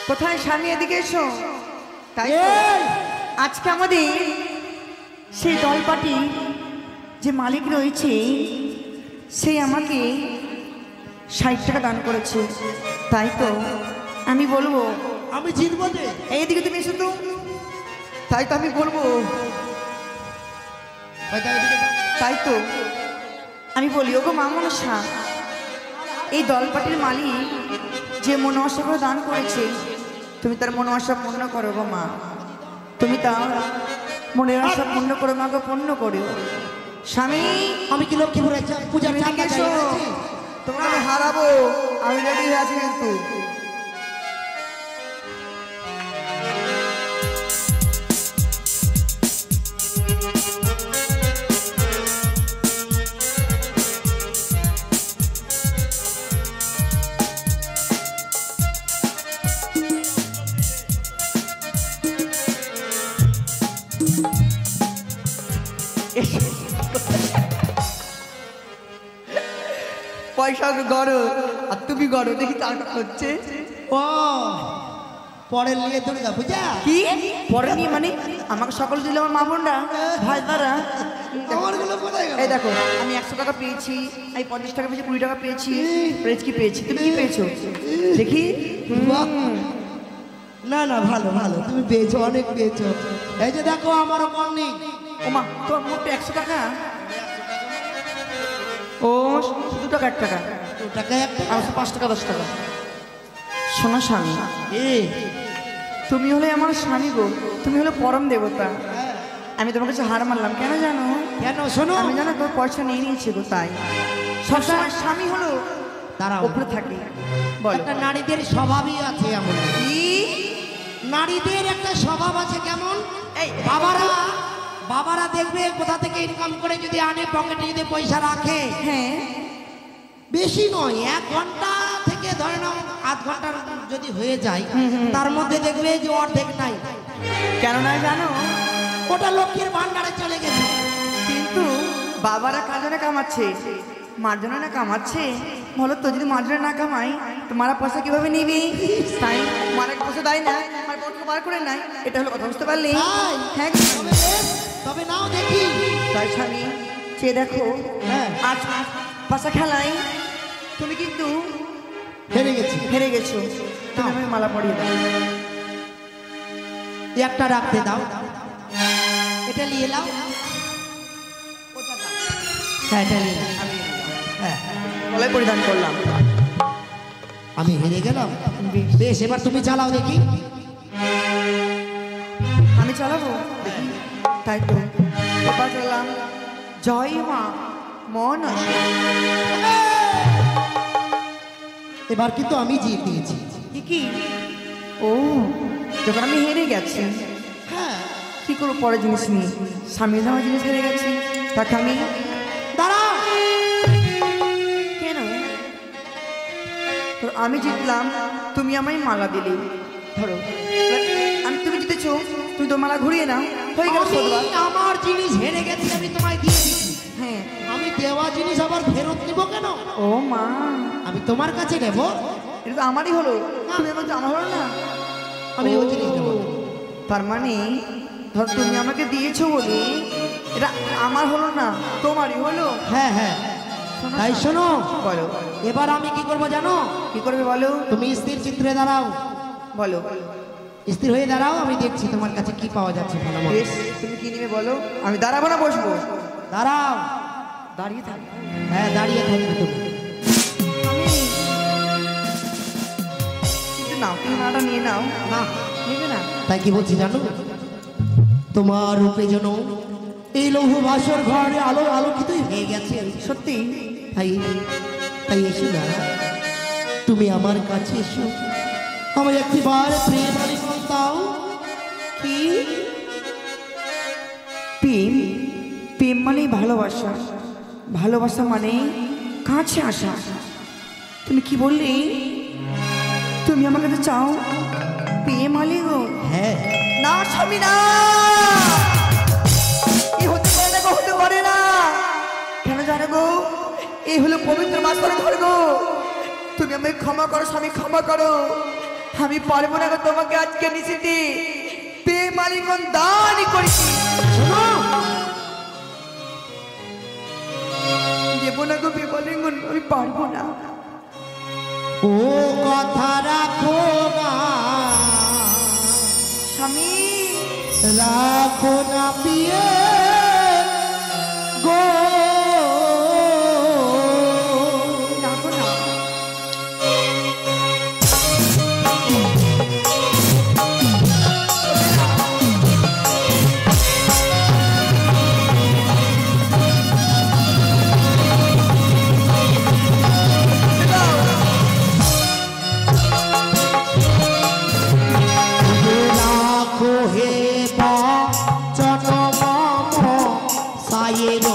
Speaker 2: কোথায় স্বামী এদিকে এসো তাই আজকে আমাদের সেই দলপাটি যে মালিক রয়েছে সেই আমাকে 60 টাকা দান করেছে তাই তো আমি বলবো
Speaker 1: আমি জিতবো যে
Speaker 2: এইদিকে তুমি এসো তো তাই তো আমি বলবো তাই তো আমি বলি ওগো মা মনসা এই দলপাটির মালিক যে মনোবাসা করে দান করেছে তুমি তার মনোবাসা পূর্ণ করো গো মা তুমি তার মনের আশা পূর্ণ করো মা গো পূর্ণ করো স্বামী
Speaker 1: আমি কি লক্ষ্মীপুরে পূজার টাকা চাই
Speaker 2: তোমাকে আমি হারাবো আমি রেডি হয়ে আছি কিন্তু পয়সা গড়ো আর তুমি গড়ো দেখি তার হচ্ছে
Speaker 1: ও পরে নিয়ে দুর্গা পূজা
Speaker 2: কি পরে নিয়ে মানে আমাকে সকল দিলে আমার মা বোনরা ভাই দ্বারা এই দেখো আমি 100 টাকা পেয়েছি আমি 50 টাকা পেয়েছি 20 টাকা পেয়েছি প্রেজ কি পেয়েছি তুমি কি পেয়েছো দেখি
Speaker 1: না না, ভালো ভালো, তুমি পেয়েছো, অনেক পেয়েছো। এই যে দেখো আমারও কম নেই।
Speaker 2: ওমা তোর মোটে 100 টাকা? ও 2 টাকা 1 টাকা,
Speaker 1: 2 টাকা 1 টাকা,
Speaker 2: আমার 5 টাকা 10 টাকা। শোনো স্বামী, তুমি হলে আমার স্বামী গো, তুমি হলে পরম দেবতা। আমি তোমার কাছে হার মানলাম, কেন জানো?
Speaker 1: কেন শোনো?
Speaker 2: আমি জানো তোর পয়সা নিয়ে নিয়েছি গো, তাই সবসময় স্বামী হলো
Speaker 1: তারা
Speaker 2: উপরে থাকে। বলো,
Speaker 1: একটা নারীদের স্বভাবই আছে এমন।
Speaker 2: কি
Speaker 1: নারীদের একটা স্বভাব আছে কেমন?
Speaker 2: এই
Speaker 1: বাবারা দেখবে কোথা থেকে ইনকাম করে যদি আনে, পকেটে যদি পয়সা রাখে,
Speaker 2: হ্যাঁ
Speaker 1: বেশি নয় 1 ঘন্টা থেকে ধরে নাও 8 ঘন্টার যদি হয়ে যায়, তার মধ্যে দেখবে যে অর্ধেক নাই।
Speaker 2: কেন না জানো?
Speaker 1: ওটা লক্ষ্মীর ভান্ডারে চলে গেছে।
Speaker 2: কিন্তু বাবারা কার জন্য কামাচ্ছে? মার জন্য না কামাচ্ছে? বলো তো, যদি মার জন্য না কামাই তো মারা পয়সা কিভাবে নিবি? তাই মারা পয়সা দেয় না, আমার পয়সা বার করে নাই। এটা হলো কথা, বুঝতে পারলি?
Speaker 1: তাই?
Speaker 2: হ্যাঁ,
Speaker 1: তবে বেশ, তবে নাও দেখি।
Speaker 2: তাই স্বামী চেয়ে দেখো,
Speaker 1: হ্যাঁ,
Speaker 2: আজ পাশা খেলাই তুমি কিন্তু
Speaker 1: হেরে গেছি।
Speaker 2: হেরে গেছো। তুমি আমাকে মালা পরিয়ে দাও।
Speaker 1: একটা রাখতে দাও, এটা নিয়ে নাও। হ্যাঁ, এটা নিয়ে নাও। হ্যাঁ,
Speaker 2: গলায় পরিধান করলাম।
Speaker 1: আমি হেরে গেলাম। বেশ, এবার তুমি চালাও দেখি।
Speaker 2: আমি চালাবো? তাই তো বাবা চালাম। জয় মা মন আসে।
Speaker 1: এবার কিন্তু আমি জিতেছি।
Speaker 2: কি ও, যখন আমি হেরে গেছি,
Speaker 1: হ্যাঁ,
Speaker 2: কি করবো পরের জিনিস নিয়ে? স্বামী আমার জিনিস হেরে গেছি, তাকে আমি
Speaker 1: দাঁড়াও।
Speaker 2: কেন? তো আমি জিতলাম, তুমি আমায় মালা দিলে। ধরো, আমি তুমি জিতেছো, তুমি তো মালা ঘুরিয়ে নাও। হয়ে গেল
Speaker 1: আমি আমার জিনিস হেরে গেছি, আমি তোমায় দিয়ে দিচ্ছি।
Speaker 2: হ্যাঁ,
Speaker 1: আমি দেওয়া জিনিস আবার ফেরত নিব কেন?
Speaker 2: ও মা,
Speaker 1: আমি তোমার কাছে নেব।
Speaker 2: এটা তো আমারই হলো, তুমি আমার আমার হলো না।
Speaker 1: আমি ওই জিনিস নেব।
Speaker 2: তার মানে ধর তুমি আমাকে দিয়েছো বলে এটা আমার হলো না, তোমারই হলো।
Speaker 1: হ্যাঁ হ্যাঁ, তাই শোনো,
Speaker 2: বলো
Speaker 1: এবার আমি কি করব জানো?
Speaker 2: কি করবে বলো?
Speaker 1: তুমি স্থির চিত্রে দাঁড়াও।
Speaker 2: বলো,
Speaker 1: স্থির হয়ে দাঁড়াও, আমি দেখছি তোমার কাছে কি পাওয়া যাচ্ছে। ভালো মতো
Speaker 2: বেশ, তুমি কি নিবে বলো? আমি দাঁড়াবো না বসবো?
Speaker 1: দাঁড়াও।
Speaker 2: দাঁড়িয়ে থাকবো।
Speaker 1: হ্যাঁ, দাঁড়িয়ে থাকবে তুমি।
Speaker 2: আমি কিন্তু নাও, তুমি নাটা নিয়ে নাও।
Speaker 1: না,
Speaker 2: নেবে না?
Speaker 1: তাই কি বলছি জানো? তোমার রূপে যেন এই লৌহ ভাস্বর ঘরে আলোকিতই হয়ে গেছে।
Speaker 2: সত্যি?
Speaker 1: তাই তাই এসো না, তুমি আমার কাছে এসো, আমার একটিবার প্রেম আলিঙ্গন দাও।
Speaker 2: কি প্রেম? প্রেম মানে ভালোবাসা, ভালোবাসা মানে কাছে আসা। তুমি কি বললি? তুমি আমার কাছে চাও প্রেম আলিঙ্গন?
Speaker 1: হ্যাঁ,
Speaker 2: না স্বামী না, এই হতে পারে না গো, হতে পারে না। কেন জানো গো? এই হলো পবিত্র মাস করে ধর গো। তুমি আমায় ক্ষমা করো স্বামী, ক্ষমা করো। আমি পারবো না গো তোমাকে আজকে নিশ্চিতে প্রেম আলিঙ্গন দানই করেছি।
Speaker 1: শোনো,
Speaker 2: দেবো না গো প্রেম আলিঙ্গন, আমি পারবো না।
Speaker 1: ও কথা রাখো না
Speaker 2: স্বামী,
Speaker 1: রাখো না পিয়ে গো।
Speaker 2: রাখো না।
Speaker 1: রাখো হে বচন মম সায়ের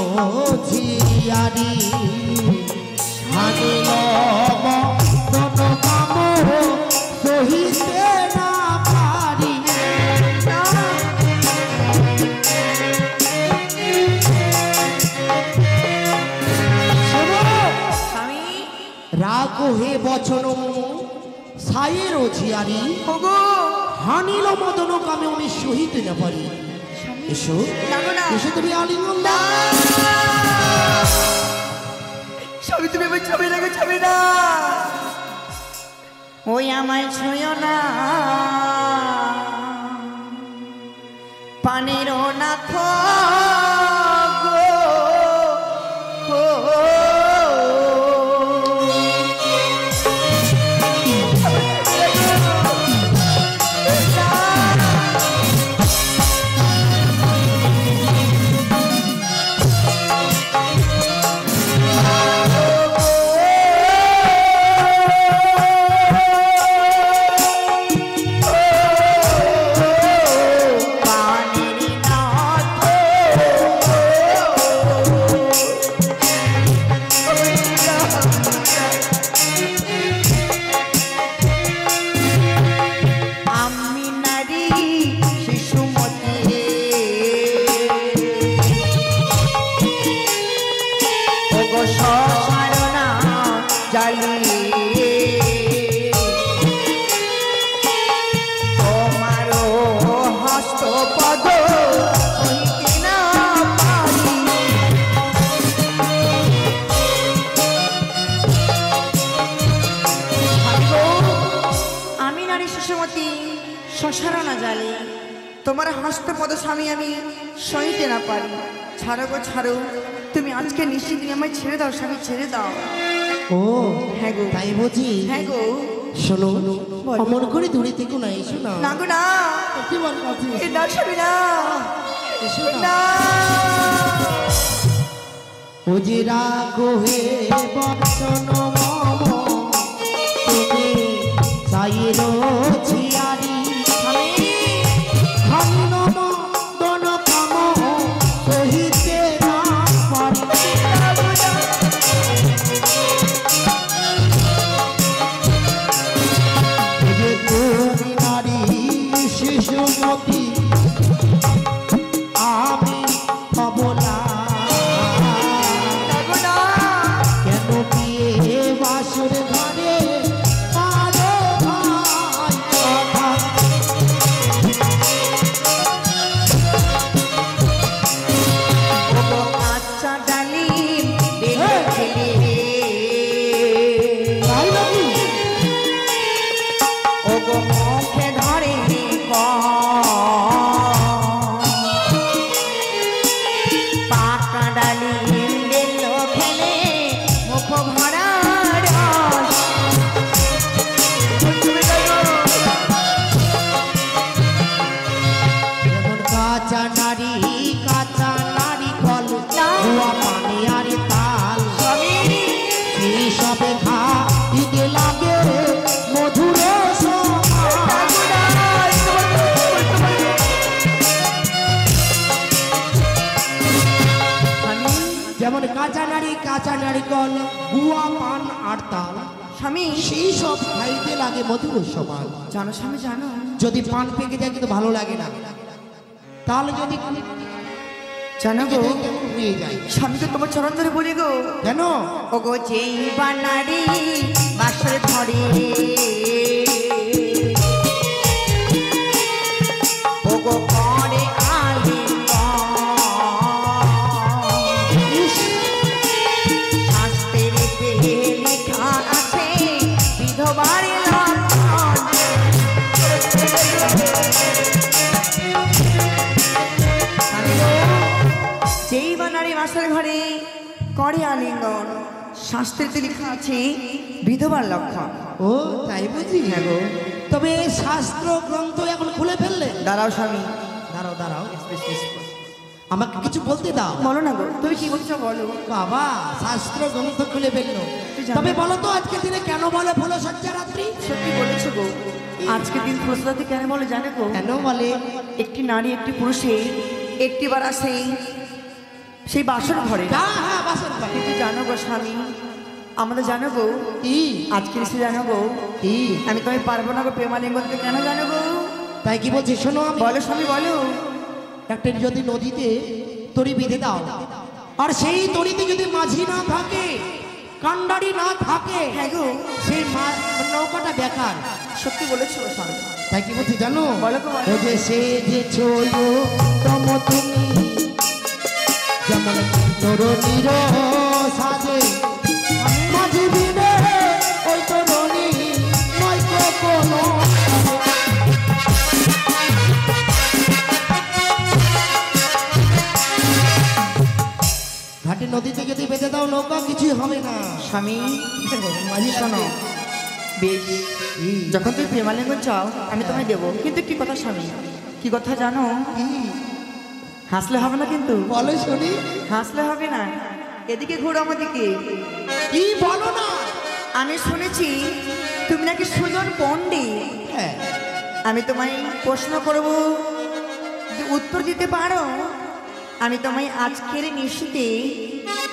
Speaker 1: ঝিয়ারি, হানিল মদন কাম সহিতে না পারি।
Speaker 2: স্বামী,
Speaker 1: রাখো হে বচন সায়ের ঝিয়ারি,
Speaker 2: ওগো
Speaker 1: হানিল মদন কামে আমি সহিতে না পারি। এসো,
Speaker 2: রাখো না।
Speaker 1: এসো তুমি আলিঙ্গন দাও।
Speaker 2: স্বামী, তুমি আমার ছবি রাখো, ছবি না। ওই আমায় ছুঁয়ো না। পানের নাথ গো শশারানা জালে তোমার হস্তপদ স্বামী আমি সইতে না পারি। ছাড়ো গো ছাড়ো, তুমি আজকে নিশ্চিত আমায় ছেড়ে দাও স্বামী, ছেড়ে দাও।
Speaker 1: ও
Speaker 2: হ্যাঁ গো,
Speaker 1: তাই বুঝি?
Speaker 2: হ্যাঁ গো।
Speaker 1: শোনো, অমন করে দূরে থেকে না, এসো না।
Speaker 2: না গো না,
Speaker 1: কি বল কথা?
Speaker 2: না স্বামী না,
Speaker 1: এসো
Speaker 2: না।
Speaker 1: না। ও যে রাগো হে বচন মম, তুমি চাইরো ছিয়ারি ধন্য দন কাম সহিতে না পারি। যে তুমি নারী শিশুমতী, আমি অবলা, কেন বিয়ে বাসর ঘরে আরো ভাই কথা।
Speaker 2: আচ্ছা ডালিম বেলে ফেলে
Speaker 1: তাই নাকি?
Speaker 2: ও গো মুখে ধরে পাকা ডালিম বেল ফেলে মুখ ভরা রস।
Speaker 1: যেমন কাঁচা নারী কল, ধোয়া পানি আর তাল, এই সবে খা দিতে লাগে মধুর সমাল। যেমন কাঁচা নারী কল, গুয়া পান আর তাল,
Speaker 2: স্বামী
Speaker 1: সেই সব খাইতে লাগে মধুর সমাল।
Speaker 2: জানো স্বামী জানো,
Speaker 1: যদি পান পেকে যায় কিন্তু ভালো লাগে না, তাহলে যদি
Speaker 2: জানো গো
Speaker 1: হয়ে যায়।
Speaker 2: স্বামী তো তোমার চরণ ধরে বলি গো,
Speaker 1: কেন?
Speaker 2: ও গো যেই বানারি বাসর ধরে, ও গো করে শাস্ত্রের লেখা আছে বিধবার লক্ষণ। যেই বানারি বাসর ঘরে করে আলিঙ্গন, শাস্ত্রেতে লেখা আছে বিধবার লক্ষণ।
Speaker 1: ও তাই বুঝি?
Speaker 2: হ্যাঁ গো।
Speaker 1: তবে শাস্ত্র গ্রন্থ এখন খুলে ফেললে?
Speaker 2: দাঁড়াও স্বামী,
Speaker 1: দাঁড়াও, আমাকে কিছু বলতে দাও।
Speaker 2: বলো না গো, তুমি কি বলছো বলো।
Speaker 1: বাবা, শাস্ত্র গ্রন্থ খুলে ফেললো। তবে বলো তো আজকের দিনে কেন বলে ফুল সজ্জা রাত্রি?
Speaker 2: সত্যি বলেছো গো, আজকে দিন প্রস্তুতি কেন বলে জানে গো?
Speaker 1: কেন বলে?
Speaker 2: একটি নারী একটি পুরুষে একটিবার আসে সেই বাসর ঘরে।
Speaker 1: হ্যাঁ, বাসর ঘরে।
Speaker 2: কিন্তু জানো গো স্বামী, আমাদের জানো গো
Speaker 1: কি
Speaker 2: আজকে এসে জানো গো
Speaker 1: কি
Speaker 2: আমি তুমি পারবো না গো প্রেমালিঙ্গন দিতে। কেন জানো গো?
Speaker 1: তাই কি বলছি শোনো, আমি
Speaker 2: বলো স্বামী বলো।
Speaker 1: একটা যদি নদীতে তরি বেঁধে দাও, আর সেই তরিতে যদি মাঝি না থাকে, কান্ডারি না থাকে,
Speaker 2: হ্যাঁ গো,
Speaker 1: সেই নৌকাটা বেকার।
Speaker 2: সত্যি বলেছো স্বামী।
Speaker 1: তাই কি বলছি জানো?
Speaker 2: বলো গো, বলো।
Speaker 1: ও যে সে যে ছোলো তম তুমি, যেমন তরুণীর সাজে মাঝি বিনে ওই তরুণী নয় কোনো। নদীতে যদি বেঁধে দাও নৌকা কিছুই হবে না।
Speaker 2: স্বামী
Speaker 1: মাঝি
Speaker 2: শোনো, বেশ যখন তুমি প্রেমালিঙ্গন চাও আমি তোমায় দেবো, কিন্তু কি কথা স্বামী, কি কথা জানো? হাসলে হবে না কিন্তু।
Speaker 1: বলো শুনি।
Speaker 2: হাসলে হবে না, এদিকে ঘুরো আমাদিকে।
Speaker 1: কি বলো না?
Speaker 2: আমি শুনেছি তুমি নাকি সুজন পণ্ডিত।
Speaker 1: হ্যাঁ,
Speaker 2: আমি তোমায় প্রশ্ন করব, যদি উত্তর দিতে পারো আমি তোমায় আজকের নিশিতে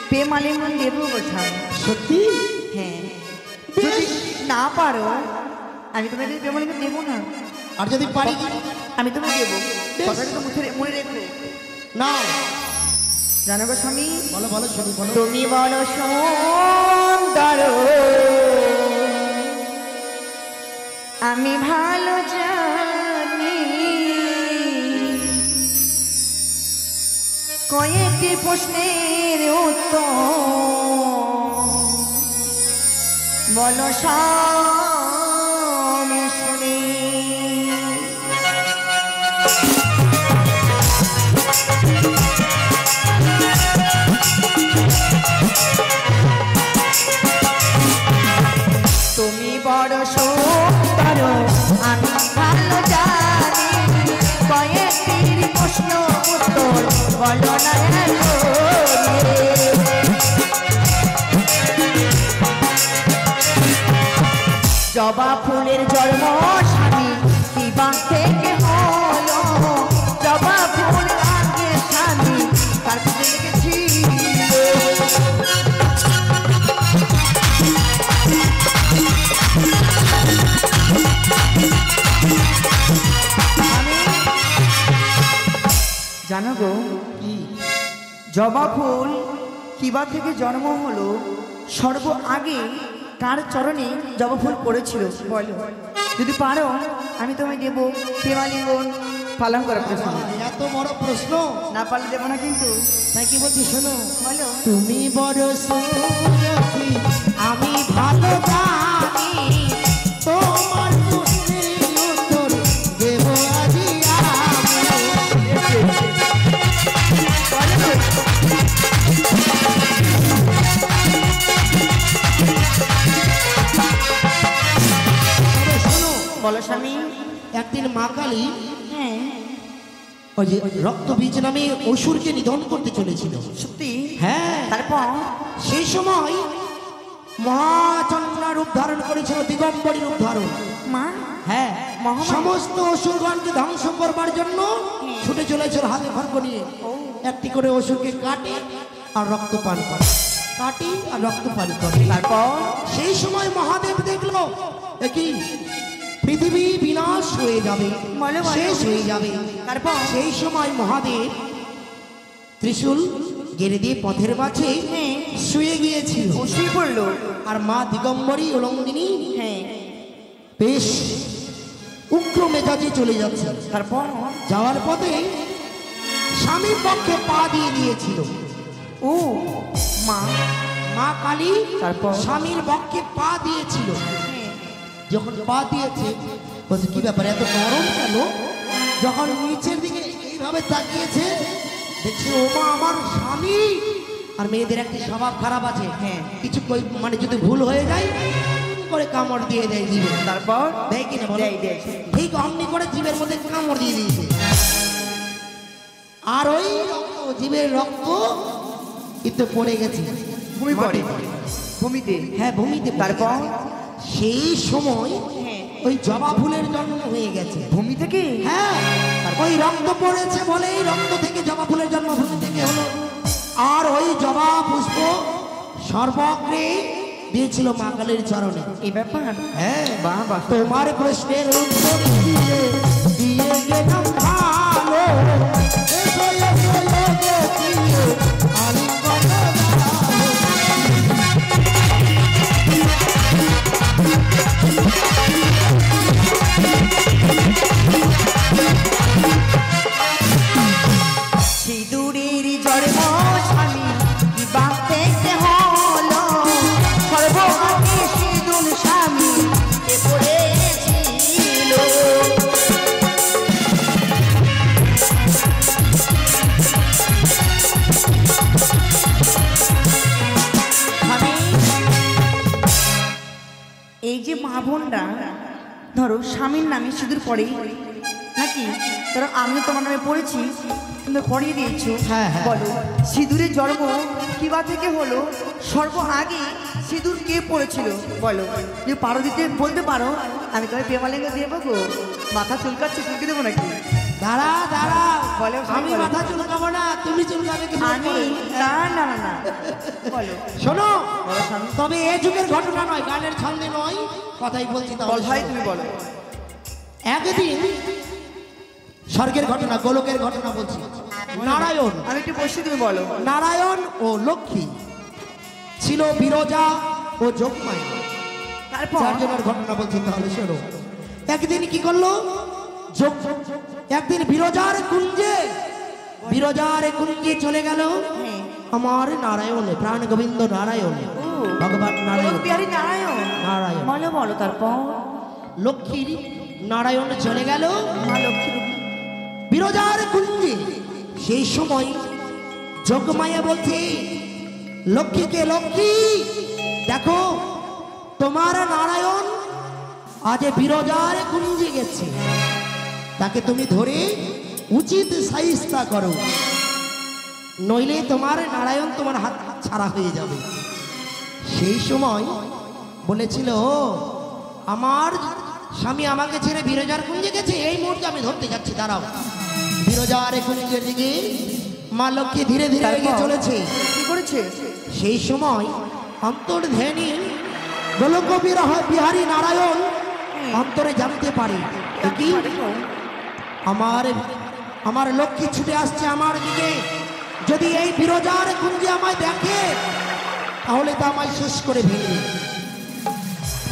Speaker 2: প্রেমালিঙ্গন দেবো গোছান।
Speaker 1: সত্যি?
Speaker 2: হ্যাঁ, যদি না পারো আমি তোমায় প্রেমালিঙ্গন দেবো না।
Speaker 1: আর যদি পারি
Speaker 2: আমি তোমায় দেবো, কথাটা তো মনে রেখো।
Speaker 1: না
Speaker 2: জানো গো স্বামী,
Speaker 1: বলো বলো শুনি বলো।
Speaker 2: তুমি বড় সুন্দর আমি ভালো জানি, কয়েকটি প্রশ্নের উত্তর বলো স্বামী শুনি। তুমি বড় সুন্দর আমি ভালো জানি, কয়েকটি প্রশ্ন উত্তর বলো না জবা ফুলের জন্ম স্বামী কিবা থেকে হলো, জবা ফুল আগে স্বামী তার পিছনে লিখেছিল। জানো গো জবা ফুল কিবা থেকে জন্ম হলো, সর্ব আগে কার চরণে জবা ফুল পড়েছিল বলো? যদি পারো আমি তোমায় দেবো প্রেমালিঙ্গন পালন করার প্রশ্ন।
Speaker 1: এত বড় প্রশ্ন,
Speaker 2: না পারলে দেবো না কিন্তু।
Speaker 1: তাই কি বলছি শোনো।
Speaker 2: বলো।
Speaker 1: তুমি বড় সুন্দরী আমি ভালো জানি, তোমার প্রশ্নের উত্তর দেব আজি শোনো।
Speaker 2: বলো স্বামী।
Speaker 1: একদিন মা কালী
Speaker 2: হ্যাঁ
Speaker 1: ওই যে রক্তবীজ নামে অসুরকে নিধন করতে চলেছিল।
Speaker 2: সত্যি?
Speaker 1: হ্যাঁ,
Speaker 2: তারপর
Speaker 1: সেই সময় মহাচন্দ্রা রূপ ধারণ করেছিল, দিগম্বরী রূপ ধারণ।
Speaker 2: মা
Speaker 1: হ্যাঁ,
Speaker 2: মহামায়া।
Speaker 1: সমস্ত অসুরগণকে ধ্বংস করবার জন্য ছুটে চলেছিল হাতে খড়গ নিয়ে। একটি করে অসুরকে কাটে আর রক্ত পান করে, কাটে আর রক্ত পান করে।
Speaker 2: তারপর
Speaker 1: সেই সময় মহাদেব দেখলো কি পৃথিবী বিনাশ হয়ে যাবে,
Speaker 2: বলো, বলো।
Speaker 1: শেষ হয়ে যাবে।
Speaker 2: তারপর
Speaker 1: সেই সময় মহাদেব ত্রিশূল গেড়ে দিয়ে পথের মাঝে
Speaker 2: হ্যাঁ
Speaker 1: শুয়ে গিয়েছিল।
Speaker 2: শুয়ে পড়লো।
Speaker 1: আর মা দিগম্বরী উলঙ্গিনী
Speaker 2: হ্যাঁ
Speaker 1: বেশ উগ্র মেজাজে চলে যাচ্ছে।
Speaker 2: তারপর
Speaker 1: যাওয়ার পথে স্বামীর পক্ষে পা দিয়ে দিয়েছিল।
Speaker 2: ও মা
Speaker 1: মা কালী
Speaker 2: তারপর?
Speaker 1: স্বামীর পক্ষে পা দিয়েছিল। যখন পা দিয়েছে বলছে কি ব্যাপার এত নরম কেন? যখন নিচের দিকে এইভাবে তাকিয়েছে দেখছি ও মা আমার স্বামী। আর মেয়েদের একটি স্বভাব খারাপ আছে,
Speaker 2: হ্যাঁ
Speaker 1: কিছু মানে যদি ভুল হয়ে যায় করে কামড় দিয়ে দেয় জিভে।
Speaker 2: তারপর
Speaker 1: দেয় কিনা বলো?
Speaker 2: দেয়, দেয়।
Speaker 1: ঠিক অমনি করে জিভের মধ্যে কামড় দিয়ে দিয়েছে। আর ওই রক্ত, জীবের রক্ত কিন্তু পড়ে গেছে
Speaker 2: ভূমি পড়ে, ভূমিতে।
Speaker 1: হ্যাঁ ভূমিতে।
Speaker 2: তারপর
Speaker 1: সেই সময়
Speaker 2: হ্যাঁ
Speaker 1: ওই জবা ফুলের জন্ম হয়ে গেছে
Speaker 2: ভূমি থেকে।
Speaker 1: হ্যাঁ, ওই রক্ত পড়েছে বলেই রক্ত থেকে জবা ফুলের জন্ম ভূমি থেকে হলো। আর ওই জবা পুষ্প সর্বগ্রে দিয়েছিল মা কালীর চরণে।
Speaker 2: এই ব্যাপার।
Speaker 1: হ্যাঁ,
Speaker 2: বাহ বাহ।
Speaker 1: তোমার প্রশ্নের উত্তর দিয়ে দিয়ে গেলাম ভালো। এসো, এসো, এসো, প্রিয়, আলিঙ্গন দাও।
Speaker 2: সিঁদুরের জন্ম স্বামী কিবা থেকে হলো, সর্বভাগে সিঁদুর স্বামী কে পড়েছিল। মা বোনরা ধরো স্বামীর নামে সিঁদুর পড়ে নাকি? ধরো আমিও তোমার নামে পড়েছি, তুমি পড়িয়ে দিয়েছো।
Speaker 1: হ্যাঁ, হ্যাঁ।
Speaker 2: বলো সিঁদুরের জন্ম কিবা থেকে হলো? সর্ব আগে সিঁদুর কে পড়েছিল বলো? যে পারো দিতে বলতে পারো, আমি তোমায় প্রেমালিঙ্গ দিয়ে দেবো। মাথা চুলকাচ্ছে, চুলকে দেবো নাকি?
Speaker 1: দাঁড়া দাঁড়া,
Speaker 2: বলো,
Speaker 1: আমি
Speaker 2: বলো।
Speaker 1: মাথা চুলকাবো না, তুমি চুলকাবে কি
Speaker 2: আমি না না না না বলো
Speaker 1: শোনো,
Speaker 2: বলো স্বামী।
Speaker 1: তবে এ যুগের ঘটনা নয়, গানের ছন্দে নয়, কথাই বলছি।
Speaker 2: বল
Speaker 1: তাহলে
Speaker 2: ভাই,
Speaker 1: শোনো।
Speaker 2: তুমি বলো।
Speaker 1: একদিন স্বর্গের ঘটনা, গোলকের ঘটনা বলছি। নারায়ণ,
Speaker 2: আমি একটু বসে, তুমি বলো।
Speaker 1: নারায়ণ ও লক্ষ্মী ছিল বিরজা ও যোগমায়া,
Speaker 2: তারপর
Speaker 1: চারজনের ঘটনা বলছি। তাহলে শোনো, একদিন কি করলো? একদিন বিরজার কুঞ্জে চলে গেল
Speaker 2: হ্যাঁ।
Speaker 1: আমার নারায়ণ, প্রাণ গোবিন্দ নারায়ণ, ভগবান নারায়ণ।
Speaker 2: বিহারী নারায়ণ,
Speaker 1: নারায়ণ
Speaker 2: বলো বলো। তারপর
Speaker 1: লক্ষ্মীর নারায়ণ চলে গেল
Speaker 2: মা লক্ষ্মী
Speaker 1: বিরজার কুঞ্জে। সেই সময় যোগমায়া বলছে লক্ষ্মীকে, লক্ষ্মী দেখো তোমার নারায়ণ আজ বিরজার কুঞ্জে গেছে, তাকে তুমি ধরে উচিত শাইস্তা করো, নইলে তোমার নারায়ণ তোমার হাত ছাড়া হয়ে যাবে। সেই সময় বলেছিল আমার স্বামী আমাকে ছেড়ে বিরজার কুঞ্জে গেছে, এই মুহূর্তে আমি ধরতে যাচ্ছি, দাঁড়াও। বিরজার কুঞ্জের দিকে মা লক্ষ্মী ধীরে ধীরে এগিয়ে চলেছে।
Speaker 2: কি করেছে?
Speaker 1: সেই সময় অন্তর্ধ্যানী গোলক বিহারী নারায়ণ অন্তরে জানতে পারে এ কি আমার লক্ষ্মী ছুটে আসছে আমার দিকে, যদি এই বিরজার কুঞ্জে আমায় দেখে তাহলে তা আমায় শেষ করে ফেলবে।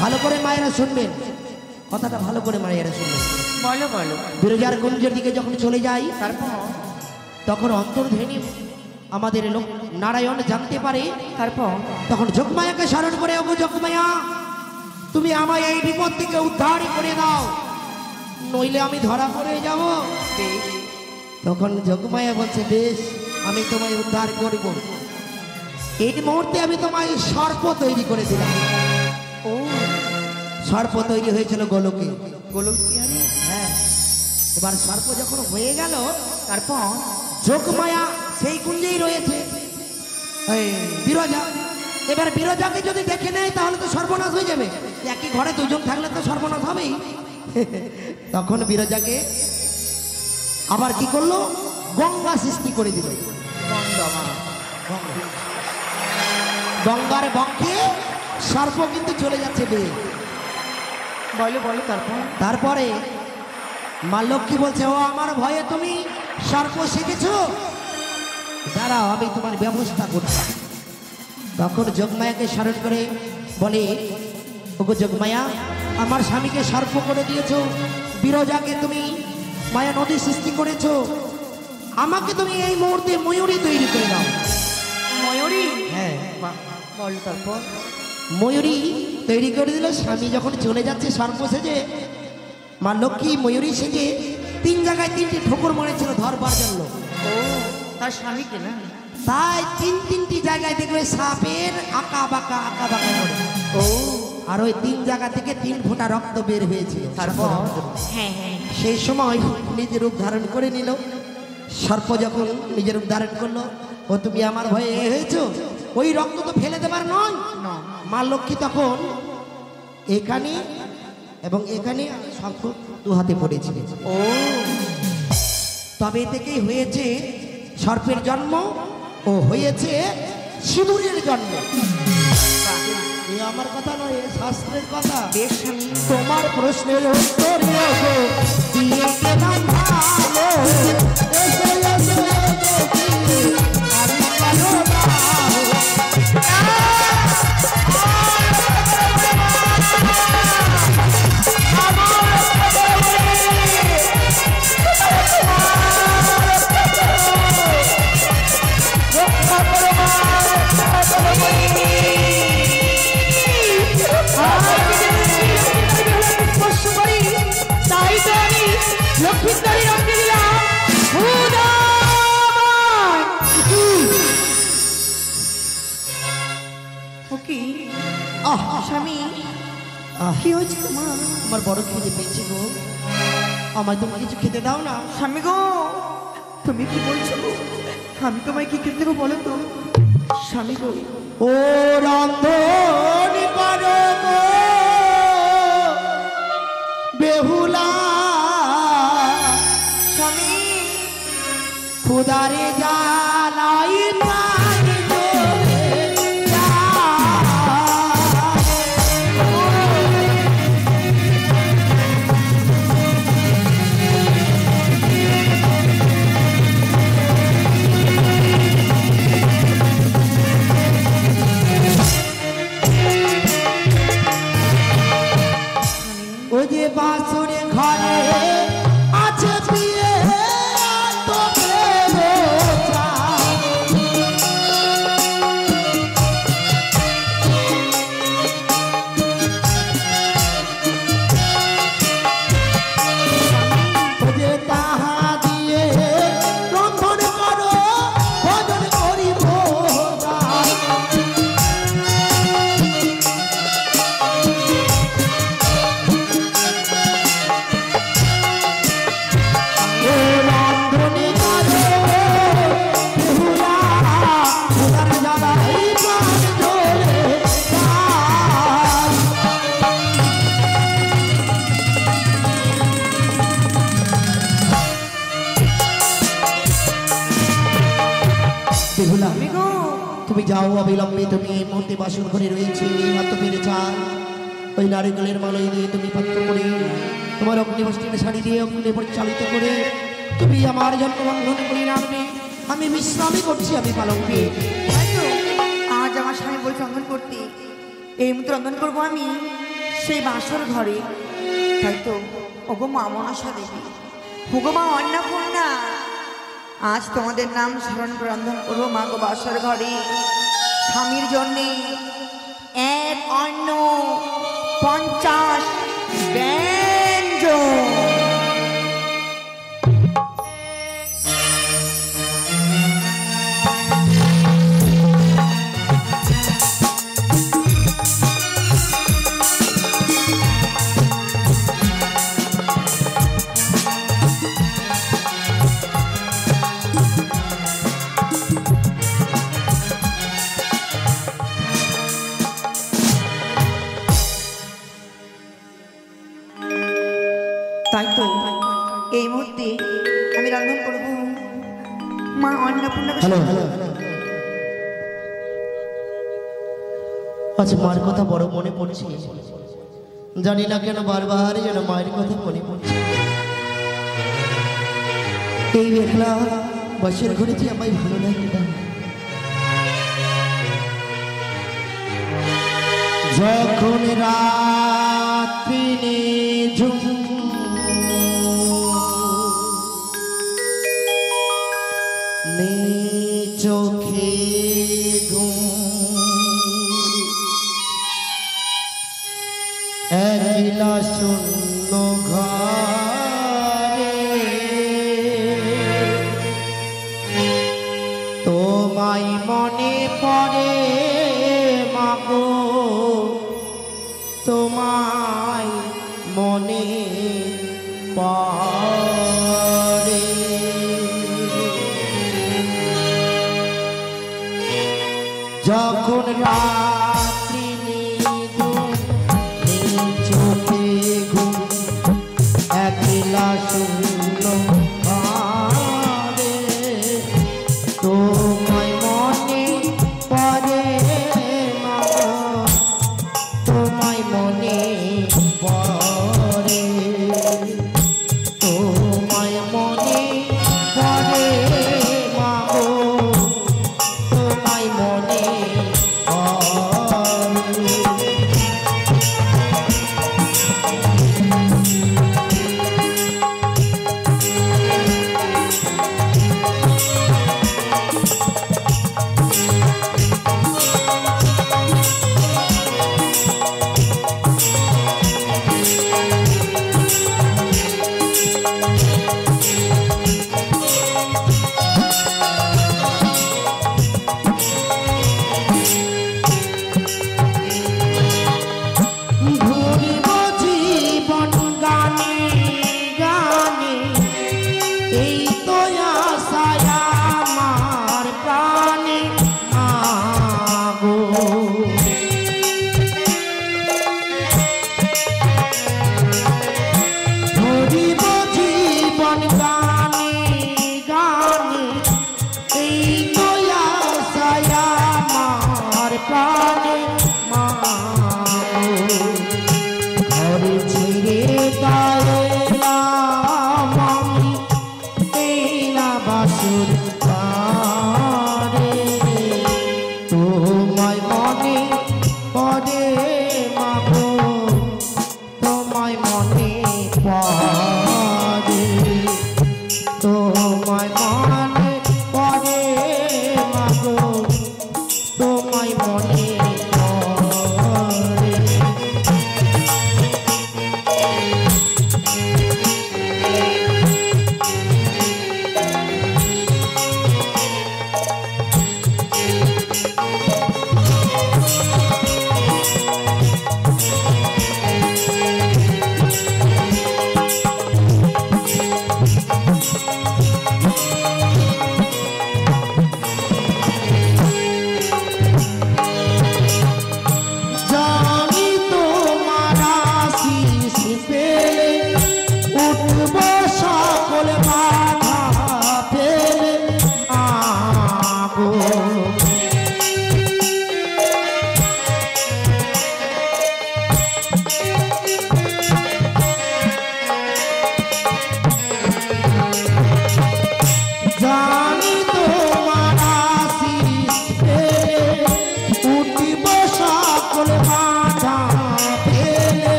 Speaker 1: ভালো করে মায়েরা শুনবেন কথাটা, ভালো করে মায়েরা শুনবেন।
Speaker 2: বলো বলো।
Speaker 1: বিরজার কুঞ্জের দিকে যখন চলে যাই,
Speaker 2: তারপর
Speaker 1: তখন অন্তর্ধ্যানী আমাদের লোক নারায়ণ জানতে পারে।
Speaker 2: তারপর
Speaker 1: তখন যোগমায়াকে স্মরণ করে, ওগো যোগমায়া তুমি আমায় এই বিপদ থেকে উদ্ধার করে দাও, নইলে আমি ধরা পড়ে যাব। তখন যোগমায়া বলছে বেশ, আমি তোমায় উদ্ধার করব। এই মুহূর্তে আমি তোমায় সর্প তৈরি করে দিলাম।
Speaker 2: ও
Speaker 1: সর্প তৈরি হয়েছিল গোলকে।
Speaker 2: গোলক বিহারী।
Speaker 1: হ্যাঁ, এবার সর্প যখন হয়ে গেল,
Speaker 2: তারপর
Speaker 1: যোগমায়া সেই কুঞ্জেই রয়েছে এই বিরজা। এবার বিরজাকে যদি দেখে নেয় তাহলে তো সর্বনাশ হয়ে যাবে, একই ঘরে দুজন থাকলে তো সর্বনাশ হবেই। তখন বিরজাকে আবার কি করলো, গঙ্গা সৃষ্টি করে দিল। গঙ্গার বক্ষে সর্প কিন্তু চলে যাচ্ছে বেয়ে।
Speaker 2: বলো বলো। তারপর
Speaker 1: তারপরে মা লক্ষ্মী বলছে ও আমার ভয়ে তুমি সর্প শিখেছো, দাঁড়াও আমি তোমার ব্যবস্থা করছি। তখন যোগমায়াকে স্মরণ করে বলে ওগো যোগমায়া আমার স্বামীকে সর্প করে দিয়েছো, বিরজাকে তুমি মায়া নদী সৃষ্টি করেছো, আমাকে তুমি এই মুহূর্তে ময়ূরী তৈরি করে দাও।
Speaker 2: ময়ূরী।
Speaker 1: হ্যাঁ,
Speaker 2: বলো। তারপর
Speaker 1: ময়ূরী তৈরি করে দিল। স্বামী যখন চলে যাচ্ছে সর্প সেজে, মা লক্ষ্মী ময়ূরী সেজে 3 জায়গায় 3টি ঠোকর মারেছিল ধরবার জন্য।
Speaker 2: ও তার স্বামীকে না?
Speaker 1: তাই 3টি জায়গায় দেখবে সাপের আঁকা বাঁকা করে।
Speaker 2: ও
Speaker 1: আর ওই 3 জায়গা থেকে 3 ফোঁটা রক্ত বের হয়েছিল।
Speaker 2: তারপর হ্যাঁ হ্যাঁ
Speaker 1: সেই সময় নিজের রূপ ধারণ করে নিল। সর্প যখন নিজের রূপ ধারণ করলো, ও তুমি আমার ভয়ে এ হয়েছো, ওই রক্ত তো ফেলে দেবার নয়।
Speaker 2: না।
Speaker 1: মা লক্ষ্মী তখন এখানে এবং এখানে সর্প 2 হাতে পড়েছিলেন।
Speaker 2: ও
Speaker 1: তবে থেকেই হয়েছে সর্পের জন্ম ও হয়েছে সিঁদুরের জন্ম। এ আমার কথা নয়, এ শাস্ত্রের কথা।
Speaker 2: বেশ স্বামী।
Speaker 1: তোমার প্রশ্নের উত্তর দিয়ে গেলাম ভালো। এসো, এসো, এসো, আমি কারো
Speaker 2: লক্ষ্মীন্দরী রঙে দিলাম স্বামী। কি হয়েছে তোমার?
Speaker 1: আমার বড় খিদে পেয়েছে গো, আমায় তুমি কিছু খেতে দাও না।
Speaker 2: স্বামী গো, তুমি কি বলছো গো? আমি তোমায় কি খেতে দেবো বলো তো স্বামী গো?
Speaker 1: ও রন্ধন করো গো বেহুলা,
Speaker 2: স্বামী
Speaker 1: খুদারে জ্বালাই প্রাণ জ্বলে যায়। ও যে বাসুরে ঘরে আছে পিয়ে তুমি যাও অবিলম্বে, তুমি এই মুহূর্তে বাসন ঘরে রয়েছে হাত পেরে চাল ওই নারিকেলের মালাই দিয়ে তুমি পাত্র করে তোমার অগ্নিবস্ত্রের শাড়ি দিয়ে অগ্নি পরিচালিত করে তুমি আমার জন্য বন্ধন করে রাখবে। আমি বিশ্রামই করছি, আমি পালন পেয়ে।
Speaker 2: আজ আমার স্বামী বলছে রন্ধন করতে, এই মুহূর্তে রন্ধন করবো আমি সেই বাসর ঘরে। তাই তো ওগো মা মনসা দেবী, ওগো মা অন্নপূর্ণা, আজ তোমাদের নাম স্মরণ করে রন্ধন করবো মা গো বাসর ঘরে। স্বামীর জন্যে এক অন্ন 50 ব্যঞ্জন। তাই তো এই মুহূর্তে আমি রন্ধন করব মা অন্নপূর্ণাকে।
Speaker 1: হ্যালো, আচ্ছা মার কথা বড় মনে পড়ছে, জানি না কেন বারবার যেন মায়ের কথা মনে পড়ছে। এই একলা বাসের ঘরে যে আমায় ভালো লাগে না, যখন রাত্রি নিঝুম চোখে একলা শূন্য ঘরে তোমায় মনে পড়ে মাগো, তোমায় মনে পড়ে। যখন রাত্রি চোখে ঘুম একলা শূন্য ঘরে তোমায় মনে পড়ে মাগো, তোমায় মনে পড়ে, তোমায় মনে পড়ে মাগো, তোমায় মনে পড়ে।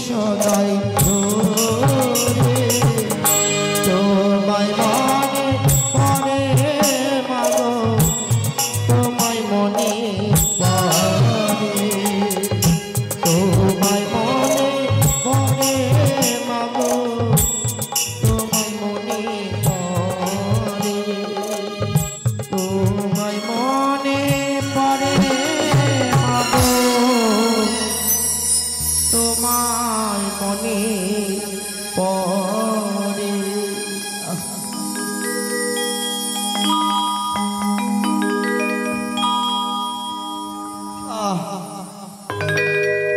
Speaker 1: সদাই ধরে তোমায় মনে পড়ে মাগো তোমায় মনে পড়ে তোমায় মনে পড়ে মাগো তোমায় মনে পড়ে তোমায় মনে পড়ে মাগো তোমায় মনে পড়ে।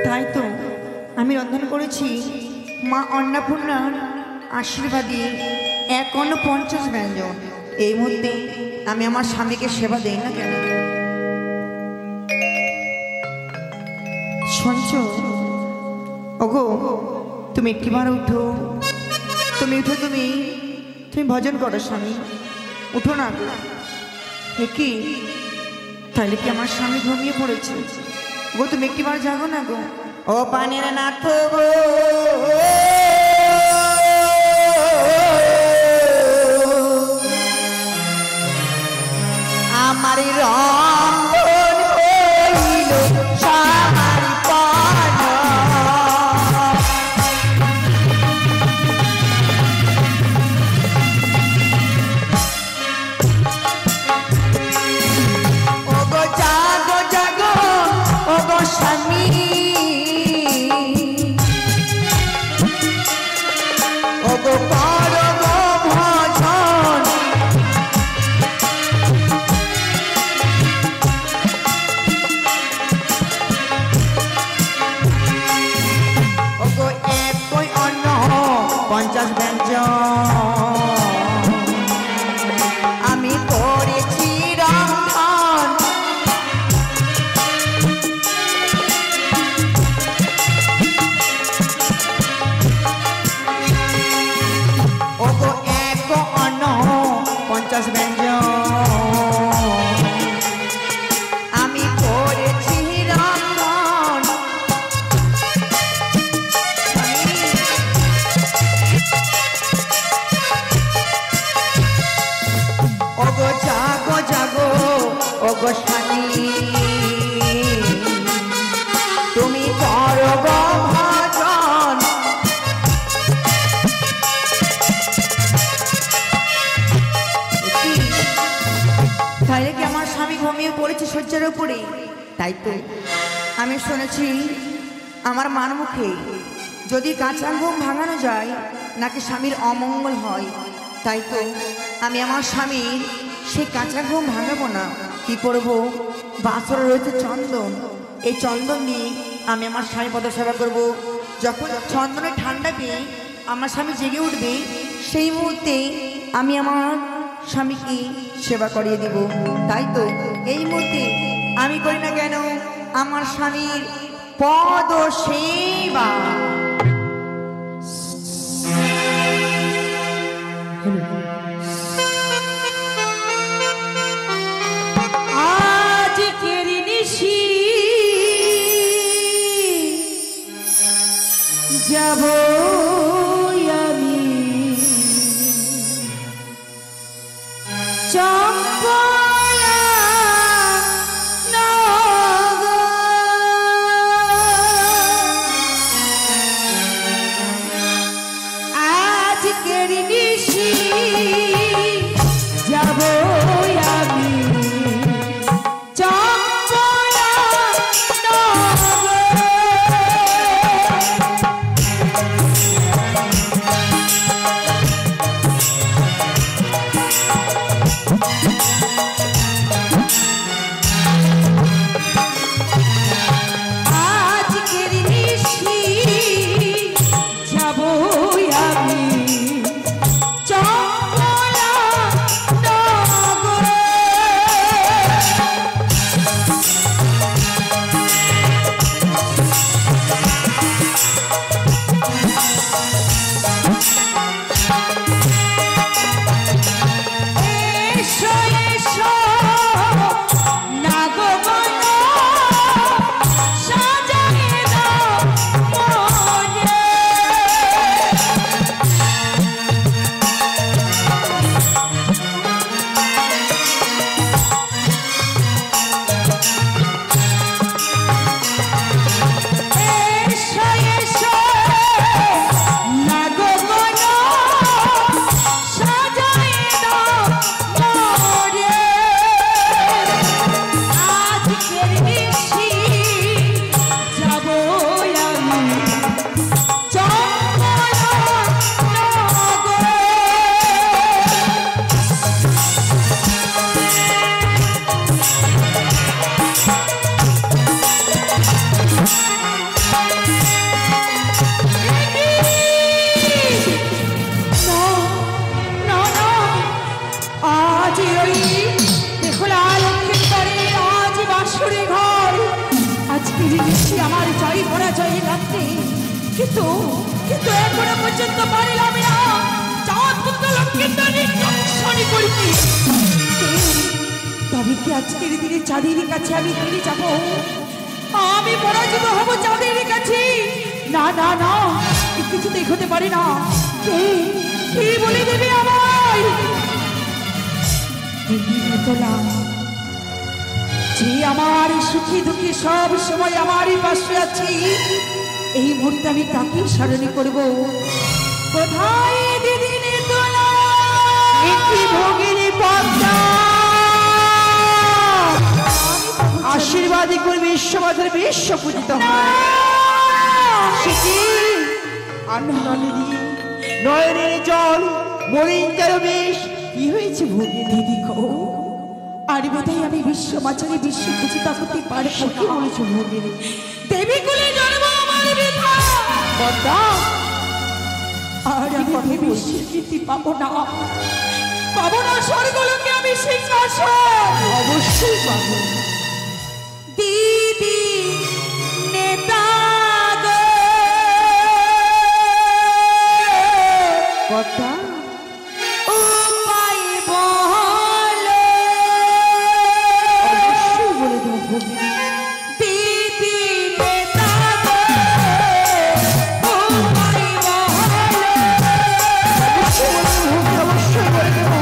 Speaker 2: তাই তো আমি রন্ধন করেছি মা অন্নপূর্ণার আশীর্বাদী 51 ব্যঞ্জন। এই মুহূর্তে আমি আমার স্বামীকে সেবা দেই না কেন? শুনছো ওগো, তুমি একটিবার উঠো, তুমি উঠো, তুমি ভজন করো স্বামী, উঠো না গো। কি তাহলে কি আমার স্বামী ঘুমিয়ে পড়েছে গো? তুমি একটিবার জাগো না গো। ও পানের নাথ গো, আমার রন্ধন হইল সামার পান, ওগো জাগো জাগো ওগো স্বামী, ওগো করো গো ভজন, ওগো একই অন্ন 50 ব্যঞ্জন আমি করেছি রন্ধন, ওগো এক অন্ন 50 ব্যঞ্জন আমি করেছি রন্ধন। ওগো জাগো জাগো ওগো স্বামী, তুমি করো গো ভজন, তাহলে কি আমার স্বামী ঘুমিয়ে পড়েছে শয্যার উপরে? তাই তো আমি শুনেছি আমার মার মুখে যদি কাঁচা ঘুম ভাঙানো যায় নাকি স্বামীর অমঙ্গল হয়। তাই তো আমি আমার স্বামীর সে কাঁচা ঘুম ভাঙাবো না। কি করবো? বাসরে রয়েছে চন্দন, এই চন্দন নিয়ে আমি আমার স্বামী পদসেবা করবো। যখন চন্দনের ঠান্ডা পেয়ে আমার স্বামী জেগে উঠবে, সেই মুহূর্তে আমি আমার স্বামীকে সেবা করিয়ে দিব। তাই তো এই মুহূর্তে আমি করি না কেন আমার স্বামীর পদ সেবা। আজ কেরি নিশি যাব আমি চম্পয়া নগর, আজ কেরি নিশি যাব আমি চম্পয়া নগর। কিন্তু কিন্তু এখনো পর্যন্ত পারিলাম না চাঁদ পুত্র লক্ষ্মীন্দরী দংশন করিতে। তবে কি আজকের দিনে চাঁদের কাছে আমি ফিরে যাব? আমি পরাজিত হব চাঁদের কাছে? না না না, কিছুতেই হতে পারে না। কে বলে দেবে আমায়? যে আমার সুখী দুঃখী সব সময় আমারই পাশে আছি, এই মুহূর্তে আমি তাকে স্মরণ করব। কোথায় দিদি নির্দলা ভগিনী পদ্মা, আশীর্বাদী করে বিশ্বমাতার বিশ্ব পূজিত হয়। নয়নের জল মরিন্দার বেশ কি হয়েছে ভগিনী? দিদি গো, আর বোধহয় আমি বিশ্বমাচারে বিশ্ব পূজিতা হতে পারবো। কি বলেছ ভগিনী? দেবী কুলে জন্ম আমার বৃথা পদ্মা, আর আমি বিশ্বের কীর্তি পাবো না, পাবো না স্বর্গলোকে আমি সিংহাসন। অবশ্যই পাবো দিদি নেতা গো। পদ্মা উপায় বলো, অবশ্যই বলে দেবো ভগিনী। দিদি নেতা গো উপায় বলো, অবশ্যই বলে দেবো।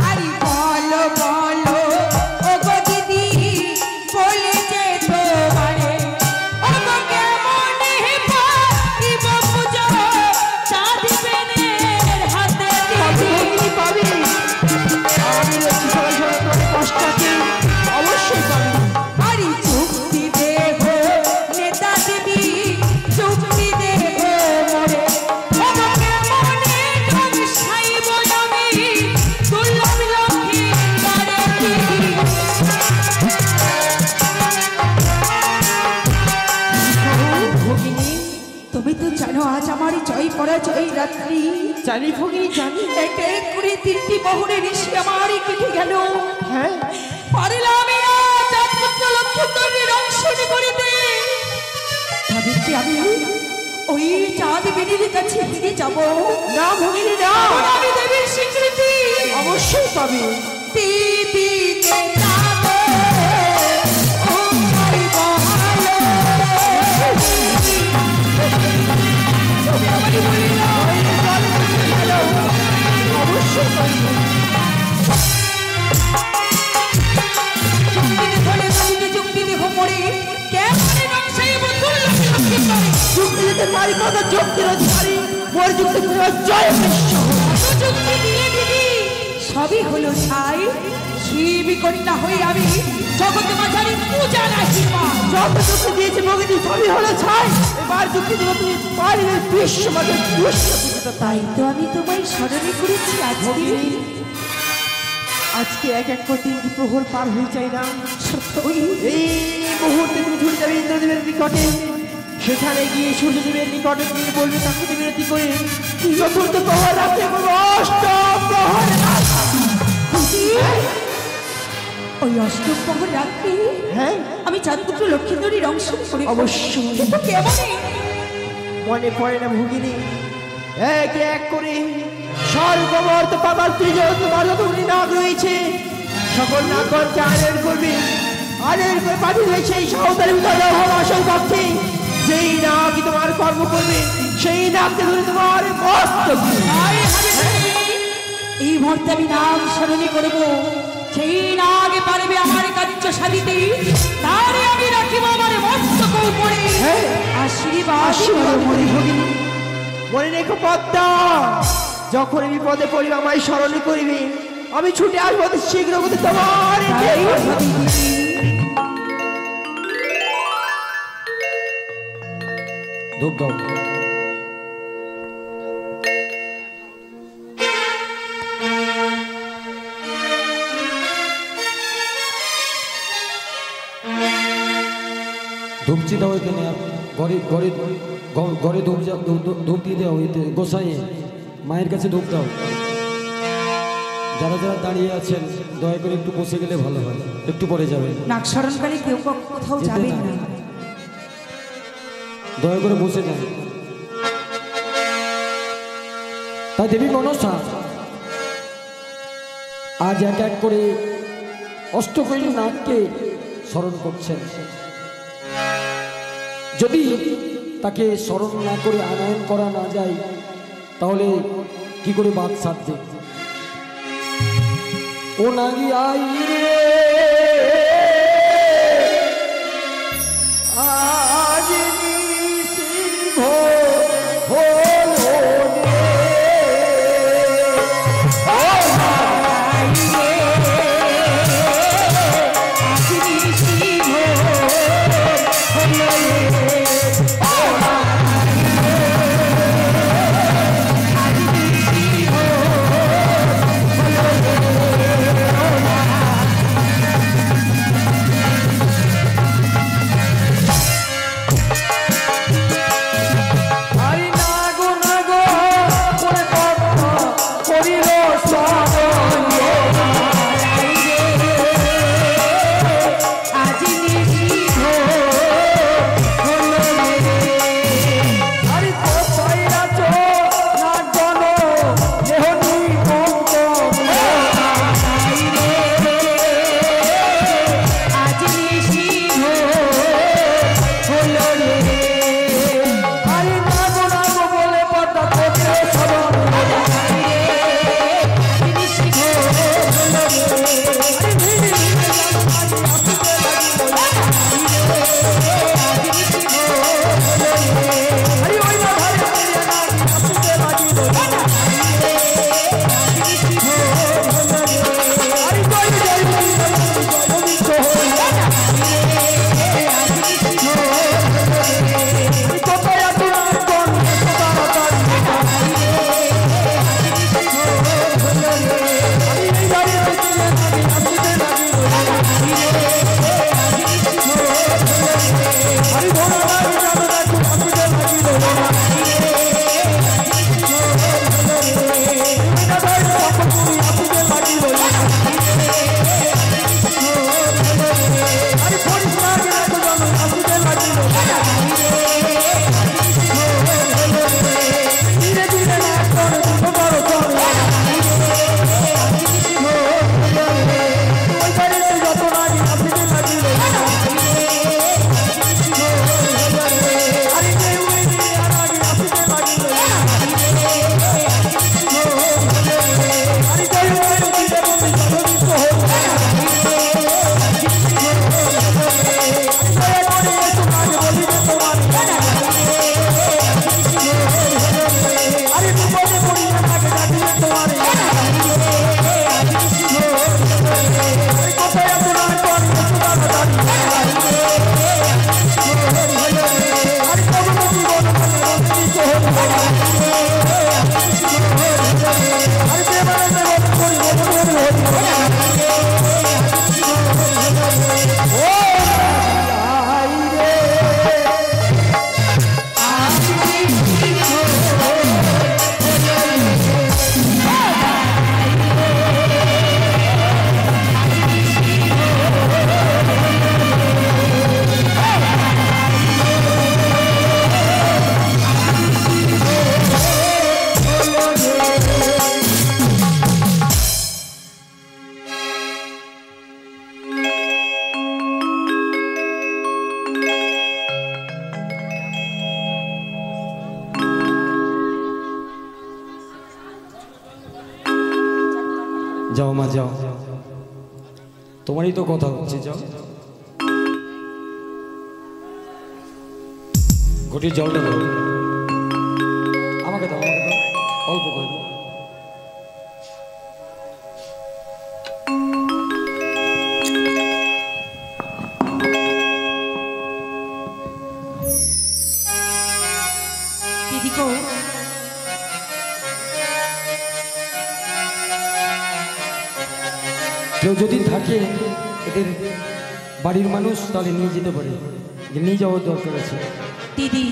Speaker 2: আরে বলো বলো ও গো দিদি, বলে যে তোমারে ও গো কেমনে পাইব পূজা চাঁদ বেনের হাতে। দিদি পাবি, আমি বলছি সবাই সবাই তোমার কষ্ট আছে, অবশ্যই পাবি। আরে চুক্তি দেব নেতা দিদি, চুক্তি দেব মোরে ও গো কেমনে সাইব আমি দুর্লভ লক্ষ্মী করে দিদি। ভগিনী, তুমি তো জানো আজ আমার জয় পরাজয় রাত্রি। জানি ভগিনী জানি। এক এক করে 3টি বহরে ঋষি আমারই কেটে গেল। হ্যাঁ, পারিলাম আমি আজ চাঁদপুত্র লক্ষ্মীন্দরীর দংশন করিতে। তবে কি আমি ওই চাঁদ বেনির কাছে ফিরে যাব? না ভগিনী না, আমি দেবীর স্বীকৃতি অবশ্যই পাবে। দিদি নেতা গো উপায় বলো, অবশ্যই পাবে। চুক্তি দেহ মরে কেমন নকশায় বন্ধুর লক্ষ্মী করে চুক্তি দিতে পারি কত চুক্তির অধিকারী মোর যুক্তি জয় বিশ্ব। চুক্তি দিয়ে দিদি সবই হলো ছাই, শিব কন্যা হয়ে আমি জগৎ মাঝারি পূজা রাখি। যত চুক্তি দিয়েছে ভগিনী সবই হলো ছাই, এবার চুক্তি দেবো তুমি পারবে বিশ্ব মাঝারি বিশ্ব পূজিত। তাই তো আমি তোমায় স্মরণে করেছি আজকে। আজকে এক এক করে 3টি প্রহর পার হয়ে যায় না, এই মুহূর্তে তুমি ছুটে যাবে ইন্দ্রদেবের নিকটে। সেখানে গিয়ে সূর্যদেবের নিকটে গিয়ে বলবে তাকে বিনতি করে চতুর্থ প্রহর রাখতে বলবো অষ্টম প্রহর। ওই অষ্টম প্রহর রাখতে হ্যাঁ আমি চাঁদপুত্র লক্ষ্মীন্দরীর অংশ করে অবশ্যই। কিন্তু কেমন মনে পড়ে না ভগিনী, এক এক করে স্বর্গমর্ত পাতাল ত্রিজগৎ তোমার যতগুলি নাগ রয়েছে সকল নাগগণকে আনের করবে, আনের করে পাঠিয়ে সেই সহতার ভিতরে আসল পক্ষে যেই নাগ তোমার কর্ম করবে সেই নাগকে ধরে তোমার মস্তক। এই মুহূর্তে আমি নাগ স্মরণে করব, সেই নাগ পারবে আমার কার্য সাধিতে, তারে আমি রাখিব আমার মস্তক উপরে আশীর্বাদ। মনে রেখো পদ্মা, যখন বিপদে পড়িবে আমায় স্মরণে করিবে, আমি ছুটে আসবো শীঘ্র গতি তোমার।
Speaker 3: ধূপ দাও। ধূপচি দাও এখানে, ঘরে ঘরে ঘরে ধূপ দিয়ে দাও, এতে গোসাইয়ে মায়ের কাছে ধূপ দাও। যারা যারা দাঁড়িয়ে আছেন দয়া করে একটু বসে গেলে ভালো হয়, একটু পরে যাবেন।
Speaker 2: নাকসরণকারী কেউ কোথাও
Speaker 3: যেতে
Speaker 2: যাবেন
Speaker 3: না।
Speaker 2: না।
Speaker 3: দয়া করে বসে যান। তাই দেবী মনসা আজ এক এক করে অষ্টকৈল নাগকে স্মরণ করছেন। যদি তাকে স্মরণ না করে আনয়ন করা না যায় তাহলে কি করে বাদ সাধবে? ও নাগি আই রে আজ নিশি ভোর হলো রে। ও নাগি রে আজ নিশি ভোর হলো রে। ও নাগি রে আজ নিশি ভোর হলো রে। ও আরে নাগো নাগো করে কথা করিল সবন আজ নিশি হলো রে। আরে কোথায় আছো না জানো মোহনী মন্ত আজ নিশি হলো রে। আরে নাগো নাগো বলে পর্দা করতে সরণ নিশি হলো রে। আরে ভিড় আরে ওই না ধারে মেরে নাগি আসতে লাগিল আরে জয় জয় জয় কোথায় আছো কোন তাড়াতাড়ি আমি এই ধারে মেরে নাগি আসতে লাগিল আরে ঘোড়া নাগি জানো নাকি আসতে লাগিল না ধারে পাপুরি আসতে লাগিল আরে পরিস নাগি নাকি জানো আসতে লাগিল ধীরে ধীরে না করে দুটো বড় চলে ওই বাড়িতে যত নাগি আসতে লাগিল আরে কেউ নেই নাগি আসতে লাগিল আরে কেউ নেই ধীরে বন্ধু জননী হল দয়া করে একটু নাগি বলিবে তোমার আরে বিপদে পড়িয়া নাগে ডাকিবে তোমার আরে কোথায় এত নাগ করে একটু তাড়াতাড়ি আরে কবন জীবন মানে রঞ্জিত হল আরে দেবারে দেবন করি বদন হল ও আই রে আজ নিশি যাও মা যাও, তোমারই তো কথা হচ্ছে, যাও। ঘটির জলটা দাও, আমাকে দাও, আমাকে দাও, অল্প করে দাও।
Speaker 2: দিদিগো,
Speaker 3: কেউ যদি থাকে এদের বাড়ির মানুষ তাহলে নিয়ে যেতে পারে, নিয়ে যাওয়ার দরকার আছে।
Speaker 2: দিদি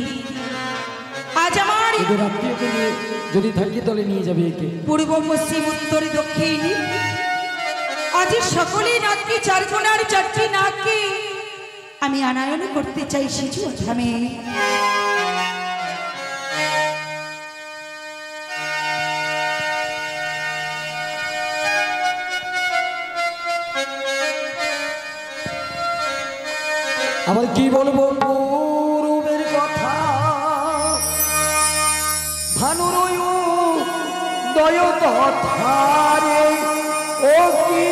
Speaker 2: আজ আমার
Speaker 3: এদের আত্মীয়কে নিয়ে যদি থাকে তাহলে নিয়ে যাবে একে।
Speaker 2: পূর্ব পশ্চিম উত্তর দক্ষিণ মাঝে সকলেই নাকি চারকোনার চারটি নাকি আমি আনায়ন করতে চাই শিশু আমি
Speaker 3: আমার কি বলবো পূর্বের কথা ভানুর দয় কথা রে ও কি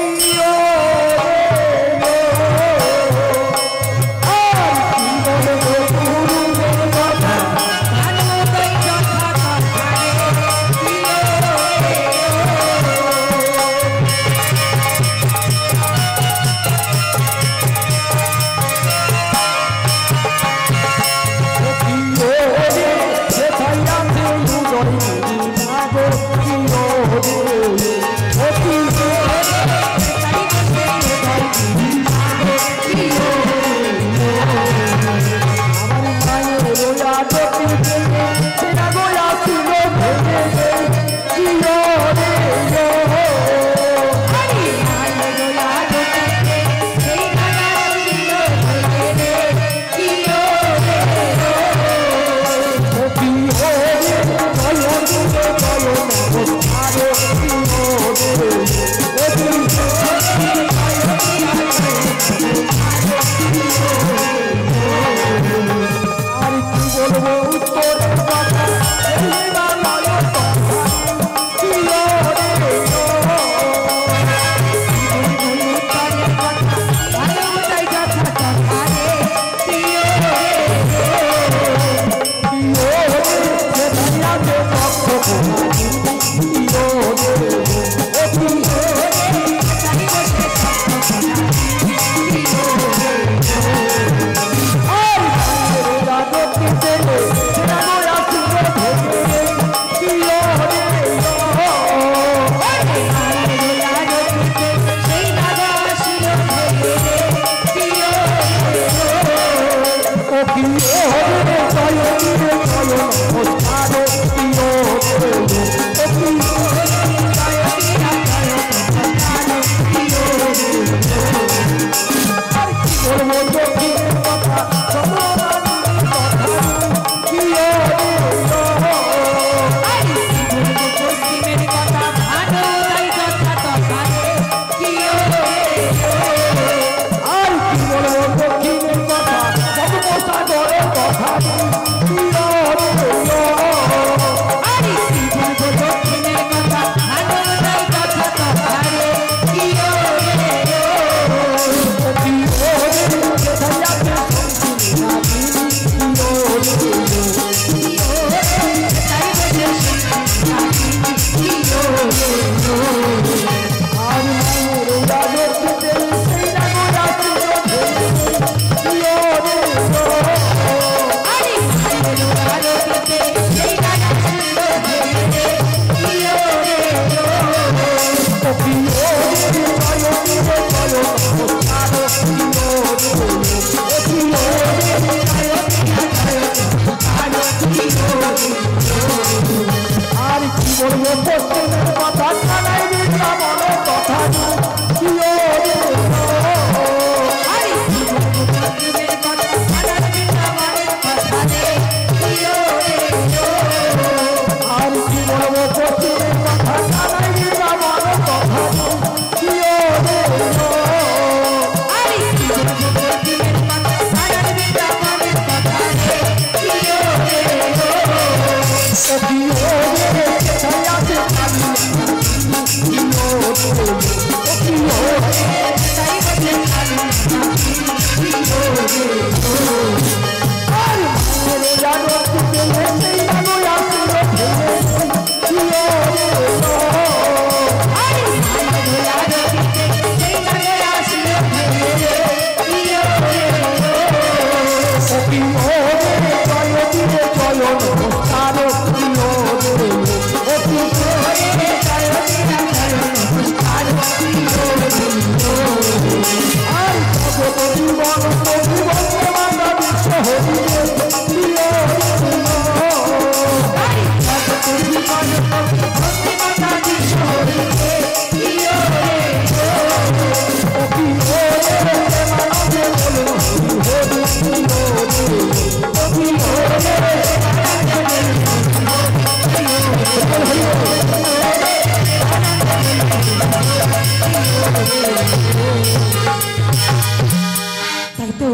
Speaker 2: তাই তো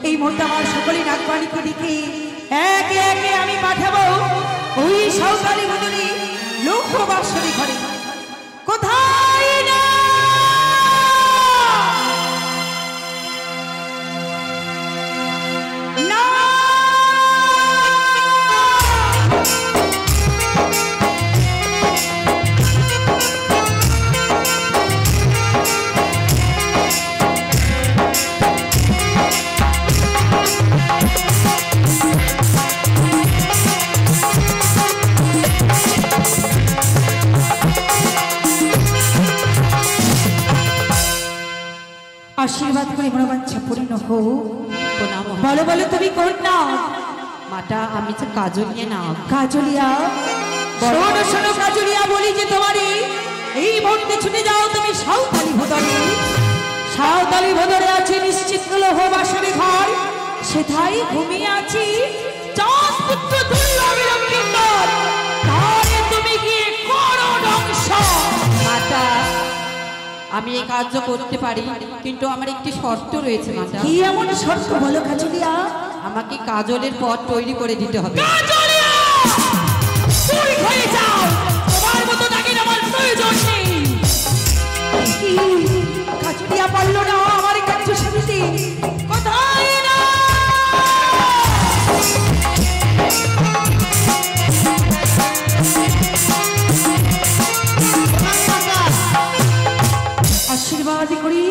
Speaker 2: এই মুহূর্তে আমার সকলেই নাগবাণীকে দেখে একে একে আমি পাঠাবো ওই সাঁওতালি মন্দিরে লোকবাসনী ঘরে। কোথায় না আশীর্বাদ করে মনোবাঞ্ছা পূর্ণ হোক। বলো বলো তুমি কোন নাম?
Speaker 4: মাটা আমি তো কাজলিয়া নাম।
Speaker 2: কাজলিয়া? শোনো শোনো কাজলিয়া, বলি যে তোমারই এই মুহূর্তে ছুটে যাও তুমি সাঁওতালি ভোদরে। সাঁওতালি ভোদরে আছে নিশ্চিত লোহবাসনে ঘর, সেথায় ঘুমিয়ে আছি চাঁদ পুত্র দুর্লভীর। তারে তুমি গিয়ে করো ধ্বংস।
Speaker 4: মাটা আমি এই কার্য করতে পারি, কিন্তু আমার একটি শর্ত রয়েছে মাটা।
Speaker 2: কি এমন শর্ত বলো কাজলিয়া?
Speaker 4: আমাকে কাজলের পথ তৈরি করে দিতে হবে।
Speaker 2: কাজলিয়া তুই হয়ে যাও, তোমার মতো নাকি আমার প্রয়োজন নেই। কি কাজলিয়া পারলো না আমার কার্য সাথে? কোথায় না আশীর্বাদ করি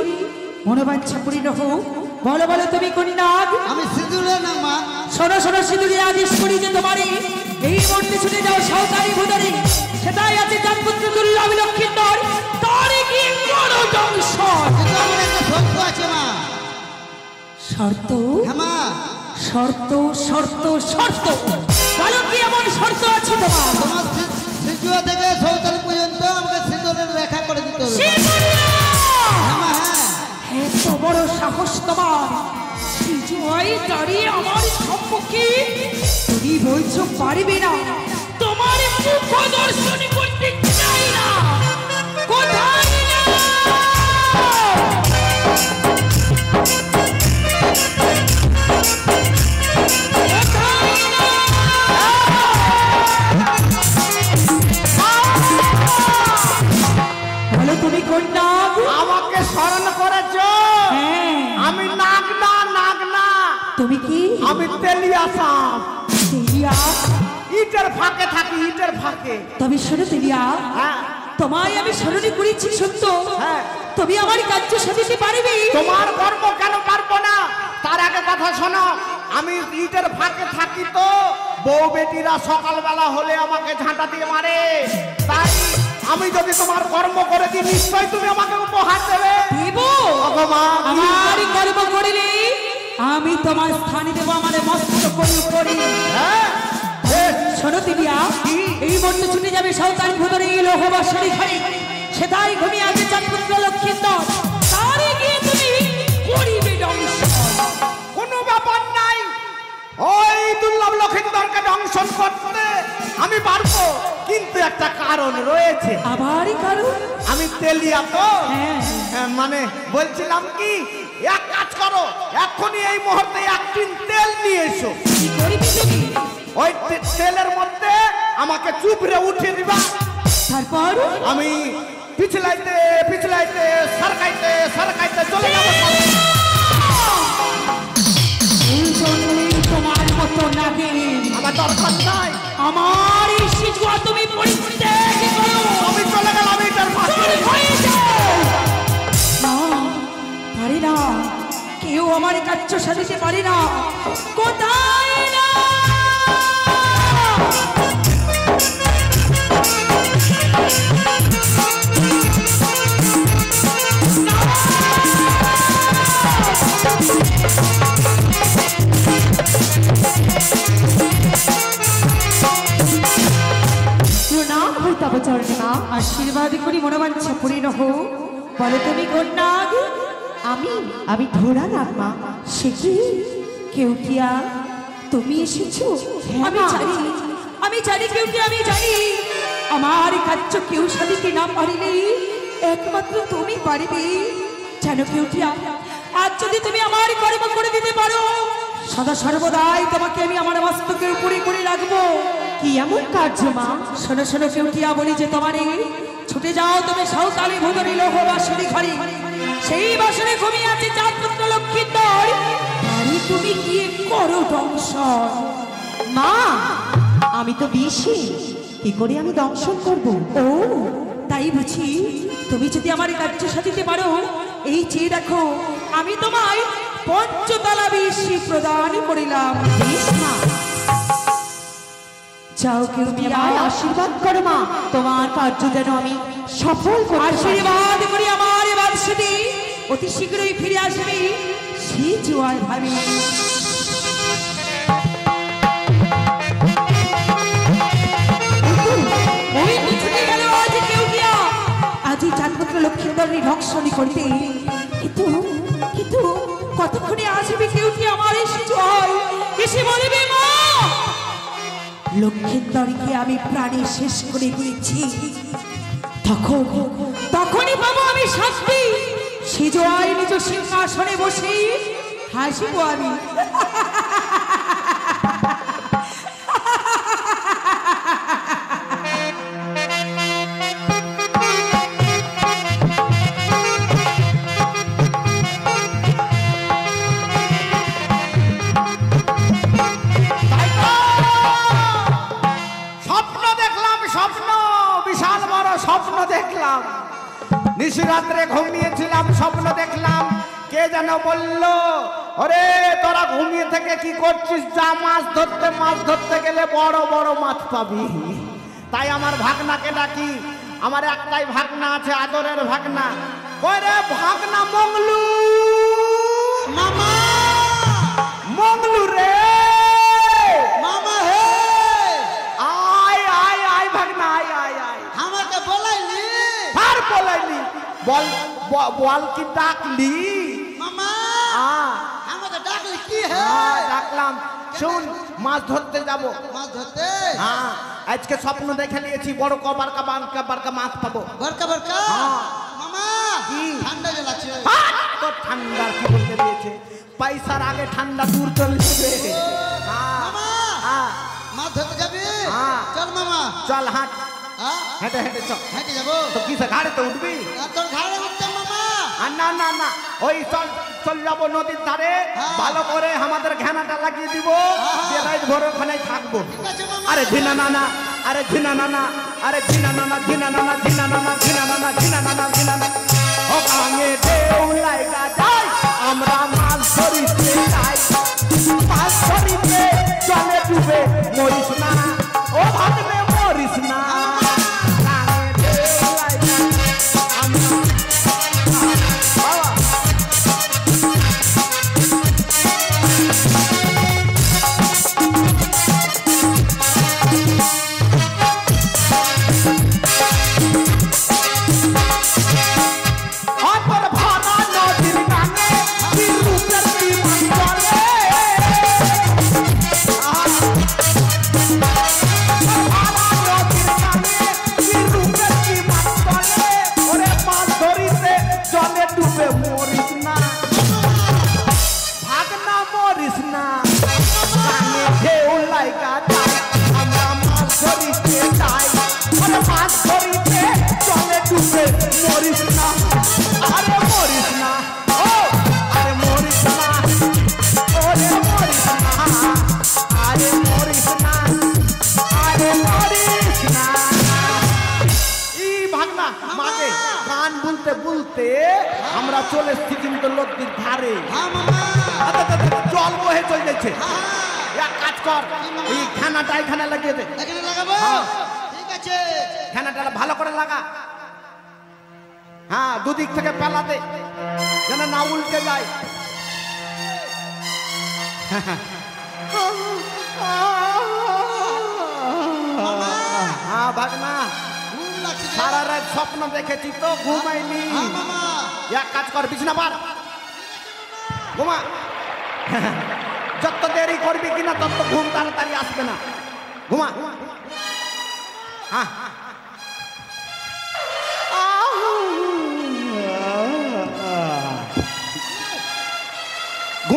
Speaker 2: মনোবাঞ্ছা পূর্ণ হোক। বলো বলো তুমি কোন নাগ?
Speaker 1: আমি সিঁদুরে না মা।
Speaker 2: শোনো শোনো সিঁদুরে আদেশ করি যে তোমারই এই মুহূর্তে ছুটে যাও সাঁওতালি ভোদরে, সেটাই আছে চাঁদপুত্র দুর্লভ লক্ষ্মীন্দর। তারে গিয়ে করো ধ্বংস।
Speaker 1: কিন্তু আমার একটা শর্ত আছে মা।
Speaker 2: শর্ত?
Speaker 1: হ্যাঁ মা।
Speaker 2: শর্ত শর্ত শর্ত বলো কি এমন শর্ত আছে তোমার?
Speaker 1: তোমার সিঁদুর থেকে সৌতাল পর্যন্ত আমাকে সিঁদুরের রেখা করে দিতে হবে। হ্যাঁ মা হ্যাঁ।
Speaker 2: এত বড় সাহস তোমার! সিজুয়াই দাঁড়িয়ে আমার সম্মুখে তুমি বলছো পারবে না? তোমার মুখ দর্শন করতে চাই না। কোথায় না বলো তুমি কোন নাগ?
Speaker 5: আমাকে স্মরণ করেছ? আমি নাগ না, নাগ না।
Speaker 2: তুমি কি?
Speaker 5: আমি তেলিয়া সাপ।
Speaker 2: তেলিয়া?
Speaker 5: ইটের ফাঁকে থাকি, ইটের ফাঁকে।
Speaker 2: তবে শোনো তেলিয়া,
Speaker 5: হ্যাঁ
Speaker 2: তোমায় আমি স্মরণে করেছি সত্য,
Speaker 5: হ্যাঁ।
Speaker 2: তুমি আমার কার্য সাধিতে পারবে।
Speaker 5: তোমার কর্ম কেন পারবো না? তার আগে কথা শোনো, আমি ইটের ফাঁকে থাকি তো বউ বেটিরা সকালবেলা হলে আমাকে ঝাঁটা দিয়ে মারে। তাই আমি যদি তোমার কর্ম করে দিই নিশ্চয়ই তুমি আমাকে উপহার দেবে।
Speaker 2: দেব?
Speaker 5: ভগবান
Speaker 2: আমার কর্ম করিলে আমি তোমার স্থানে দেবো আমার মস্তক করি।
Speaker 5: হ্যাঁ
Speaker 2: শোনো তেলিয়া, এই মুহূর্তে ছুটে যাবে সাঁওতালি ভোদরে এই লোহবাসনী ঘরে, সেটাই ঘুমিয়ে আছে চাঁদপুত্র লক্ষ্মীন্দর। তারে গিয়ে তুমি করিবে ধ্বংস।
Speaker 5: কোনো ব্যাপার নাই, ওই দুর্লভ লক্ষিন্দরকে দংশন করতে আমি পারবো, কিন্তু একটা কারণ রয়েছে।
Speaker 2: আবারই কারণ?
Speaker 5: আমি তেলিয়া তো।
Speaker 2: হ্যাঁ।
Speaker 5: মানে বলছিলাম কি, এক কাজ করো, এখনই এই মুহূর্তে 1 টিন তেল নিয়ে এসো।
Speaker 2: কি করিবি তুমি?
Speaker 5: ওই তেলের মধ্যে আমাকে চুপড়ে উঠিয়ে দিবা।
Speaker 2: তারপর
Speaker 5: আমি পিছলাইতে পিছলাইতে সরকাইতে সরকাইতে চলে যাবো।
Speaker 2: এই জন্যই তোমার মতো নাগে
Speaker 5: আমার দরকার নাই।
Speaker 2: আমার এই সিজুয়া তুমি পরিত্যাগ করো।
Speaker 5: আমি চলে গেলাম এটার পাশে।
Speaker 2: না, পারি না, কেউ আমার কার্য সাধিতে পারি না। কোথায় না প্রণাম হইতাব চরণে মা। আশীর্বাদ করি মনোবাঞ্ছা পূর্ণ হোক। বলে তুমি কোন নাগ? আমি ধরা নাগ মা। সে কি? কেউ কিয়া তুমি এসেছো? আমি জানি কেউ কি, আমি জানি আমার কার্য কেউ সাধিতে না পারিলে একমাত্র তুমি পারবে। জানো কেউটিয়া, আজ যদি তুমি আমার কর্ম করে দিতে পারো, সদা সর্বদাই তোমাকে আমি আমার মস্তকের উপরে করে রাখবো।
Speaker 4: কি এমন কার্য মা?
Speaker 2: শোনো শোনো কেউটিয়া, বলি যে তোমারে ছুটে যাও তুমি সৌকালী ভূতরী লোহ বাসনী ঘরে, সেই বাসনে ঘুমিয়ে আছে চাঁদপুত্র লক্ষ্মীর দল, তারই তুমি গিয়ে করো দংশন।
Speaker 4: মা, আমি তো বিশি, কি করে আমি দংশন করব?
Speaker 2: ও তাই বুঝি? তুমি যদি আমার কার্য সাজিতে পারো, এই চেয়ে দেখো আমি তোমায় পঞ্চতলা বিশি প্রদান করিলাম।
Speaker 4: বেশ মা,
Speaker 2: যাও
Speaker 4: তুমি
Speaker 2: কেউটিয়া,
Speaker 4: আমায় আশীর্বাদ করো মা, তোমার কার্য যেন আমি সফল করতে পারি।
Speaker 2: আশীর্বাদ করি আমার বাদশাহী অতি শীঘ্রই ফিরে আসবি সে জোয়ার ভাবি। ওই পিছনে গেল আজ কেউটিয়া, আজ এই চাঁদপুত্র লক্ষ্মীন্দর নিরক্ষণী করতে, কিন্তু কিন্তু কতক্ষণে আসবে কেউটিয়া আমার এসে জয়, এসে বলবে মা লক্ষ্মীন্দরকে আমি প্রাণে শেষ করে দিয়েছি। তখনই পাবো আমি শাস্তি, সে জয় নিজ সিংহাসনে বসে হাসিব আমি।
Speaker 5: স্বপ্ন দেখলাম, স্বপ্ন, বিশাল বড় স্বপ্ন দেখলাম। নিশিরাত্রে ঘুমিয়েছিলাম, স্বপ্ন দেখলাম। কে যেন বলল, ওরে তোরা ঘুমিয়ে থেকে কি করছিস, যা মাছ ধরতে গেলে বড় বড় মাছ পাবি। তাই আমার ভাগনাকে ডাকি, আমার একটাই ভাগনা আছে, আদরের ভাগনা। ওরে ভাগনা মংলু,
Speaker 1: মামা
Speaker 5: মংলু রে,
Speaker 1: মামা হে
Speaker 5: আয় আয় আয় ভাগনা, আয় আয় আয়।
Speaker 1: আমাকে বলাইলি
Speaker 5: আর বলাইনি, বল বল কি ডাকলি?
Speaker 1: মামা, আমাকে ডাকলি কি হে?
Speaker 5: ডাকলাম। শুন, মাছ ধরতে যাব।
Speaker 1: মাছ ধরতে?
Speaker 5: হ্যাঁ, আজকে স্বপ্ন দেখে নিয়েছি, বড় বারকা বারকা বারকা মাছ পাবো।
Speaker 1: বরকা বরকা?
Speaker 5: হ্যাঁ।
Speaker 1: মামা
Speaker 5: কি?
Speaker 1: ঠান্ডা জ্বালাচ্ছে।
Speaker 5: তো ঠান্ডা কি বলতে দিয়েছে, পয়সার আগে ঠান্ডা দূর চলে যাবে।
Speaker 1: মামা মাছ ধরতে যাবি?
Speaker 5: হ্যাঁ।
Speaker 1: চল মামা,
Speaker 5: চল হাঁট,
Speaker 1: হ্যাঁ
Speaker 5: হেঁটে হেঁটে চল।
Speaker 1: হেঁটে যাবো।
Speaker 5: তো কিসে গাড়িতে উঠবি?
Speaker 1: আর তোর ঘাড়ে উঠতাম মামা।
Speaker 5: আর না না না, ওই চল যাবো নদীর ধারে,
Speaker 1: হ্যাঁ।
Speaker 5: ভালো করে আমাদের ঘেনাটা লাগিয়ে দিব, দিয়ে রাত ভোর ওখানে থাকবো।
Speaker 1: ঠিক আছে মামা।
Speaker 5: আরে ধিনা নানা, আরে ধিনা নানা, আরে ধিনা নানা, ধিনা নানা, ধিনা নানা, ধিনা নানা, ধিনা নানা, ধিনা নানা। ও গাঙে ঢেউ লাইগা যায়, আমরা মাছ ধরিতে যাই, মাছ ধরিতে চলে ডুবে মরিস না, ও ভাববে মরিস না। গাঙে ঢেউ লাইগা আমরা বাবা। অপর ভাড়া নদীর গানে বিরূপের বিমান চলে। ভাড়া নদীর গানে বিরূপের বিমান চলে। ওরে মাছ ধরিতে জলে ডুবে মরিস না, ভাগনা মরিস না। গানে ঢেউ লাইগা যায়, আমরা মাছ ধরিতে যাই, ওরে মাছ ধরিতে জলে ডুবে মরিস না, আরে মরিস না, ও আরে মরিস না, ওরে মরিস না, আরে মরিস না, আরে মরিস না। ই ভাগনা মাকে গান বলতে বলতে আমরা চলে এসেছি কিন্তু নদীর ধারে।
Speaker 1: হ্যাঁ মামা।
Speaker 5: জল বহে চলে যাচ্ছে। এক কাজ কর, এই খানাটা এখানে লাগিয়ে দে।
Speaker 1: এখানে লাগাবো?
Speaker 5: হ্যাঁ।
Speaker 1: ঠিক আছে।
Speaker 5: খানাটা ভালো করে লাগা। হ্যাঁ, দুদিক থেকে পেলাতে যেন না উল্টে যায়। হ্যাঁ ভাগনা,
Speaker 1: ঘুম লাগছে যে।
Speaker 5: সারা রাত স্বপ্ন দেখেছি তো ঘুমাইনি।
Speaker 1: হ্যাঁ মামা।
Speaker 5: এক কাজ কর, বিছনা পার, ঘুমা। যত দেরি করবি কিনা তত ঘুম তাড়াতাড়ি আসবে না, ঘুমা। হ্যাঁ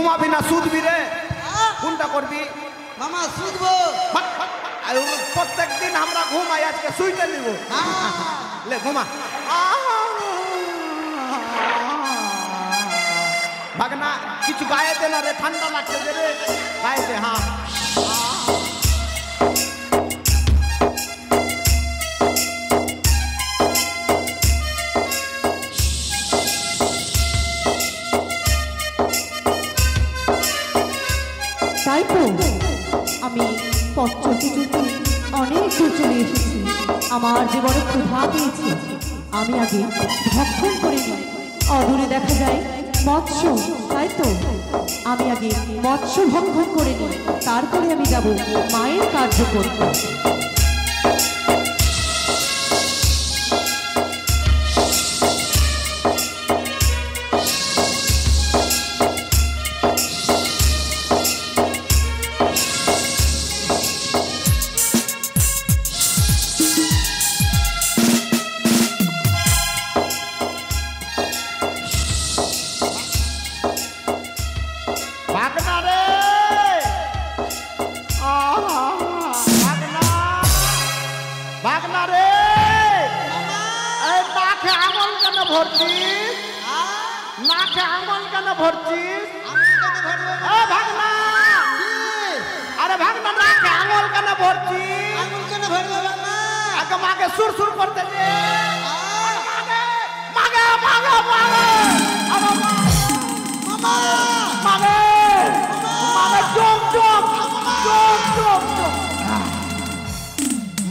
Speaker 5: ঘুমাবি না শুধবি রে? কোনটা করবি?
Speaker 1: মামা শুধবো।
Speaker 5: প্রত্যেক দিন আমরা ঘুমাই, আজকে শুইতে নিব। লে ঘুমা। ভাগনা কিছু গায়ে দে না রে, ঠান্ডা লাগছে যে রে, গায়ে দে। হ্যাঁ
Speaker 2: তাই তো আমি পথ চলতে চলতে অনেক দূর চলে এসেছি। আমার যে বড় ক্ষুধা পেয়েছি, আমি আগে ভক্ষণ করে নিই। অদূরে দেখা যায় মৎস্য, তাই তো আমি আগে মৎস্য ভক্ষণ করে নিই, তারপরে আমি যাব মায়ের কার্য করতে।
Speaker 5: ভাগনা রে, ভাগনা রে, এই নাকে আঙুল কেন ভরছিস? নাকে আঙুল কেন ভরছিস? এ ভাগনা, আরে ভাগনা নাকে আঙুল কেন ভরছিস? আগে মাকে সুর সুর করতে দে। মাগে মাগে মাগে মাগে মাগে চোখ চোখ চোখ চোখ চোখ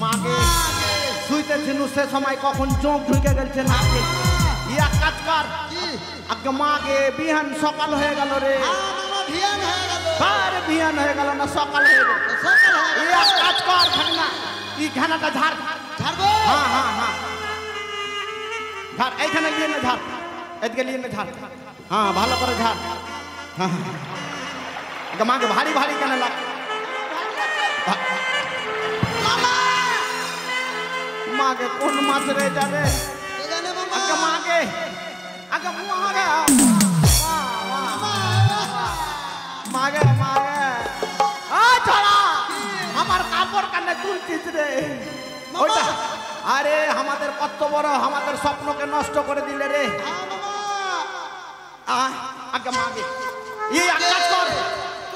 Speaker 5: মাগে শুইতেছিল সে সময় কখন চোখ ঢুকে গেছে নাকে। ইয়া কাজ কর, আগে মাগে বিহান সকাল হয়ে গেল রে। আরে বিহান হয়ে গেল না, সকাল হয়ে গেল। ইয়া কাজ কর ভাগনা, এই ঘানাটা ঝাড়।
Speaker 1: ছাড়বো।
Speaker 5: হ্যাঁ হ্যাঁ হ্যাঁ ঝাড়, এইখানে নিয়ে নে ঝাড়, এদিকে নিয়ে নে ঝাড়। হ্যাঁ ভালো করে ঝাড়। হ্যাঁ মাকে ভারী ভারী কেন লাগ? মাকে কোন মাছ রে যাবে? আগে মাকে, আগে মাগে মাগে মাগে চলা আমার কাপড় কানে তুলছিস রে ওইটা। আরে আমাদের কত বড় আমাদের স্বপ্নকে নষ্ট করে দিলে রে। আগে মাগে এই কাজ কর,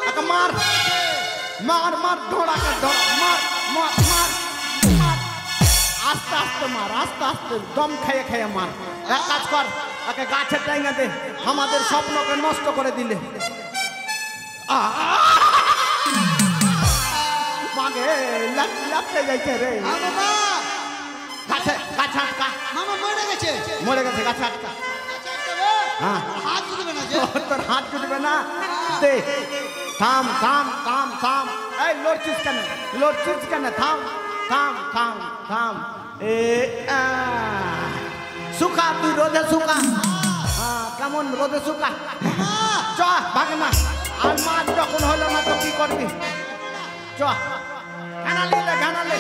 Speaker 5: আগে মার মার মার ধোড়াকে ধর, মার মার মার মার, আস্তে আস্তে মার, আস্তে আস্তে দম খেয়ে খেয়ে মার। এক কাজ কর, আগে গাছে টাইঙে দে, আমাদের স্বপ্নকে নষ্ট করে দিলে। মাগে লাগতে যাইছে রে। গাছে গাছে আটকা।
Speaker 1: মামা মরে গেছে।
Speaker 5: মরে গেছে গাছে আটকা। হ্যাঁ
Speaker 1: হাত জুড়বে না যে।
Speaker 5: তোর হাত জুটবে না। দে থাম থাম থাম থাম, এই লড়ছিস কেন? লড়ছিস কেন? থাম থাম থাম থাম। এ শুকা, তুই রোদে শুকা। কেমন রোদে শুকা? চ ভাগনা, আর মাছ যখন হলো না তো কি করবি? চ ঘানালে ঘানালে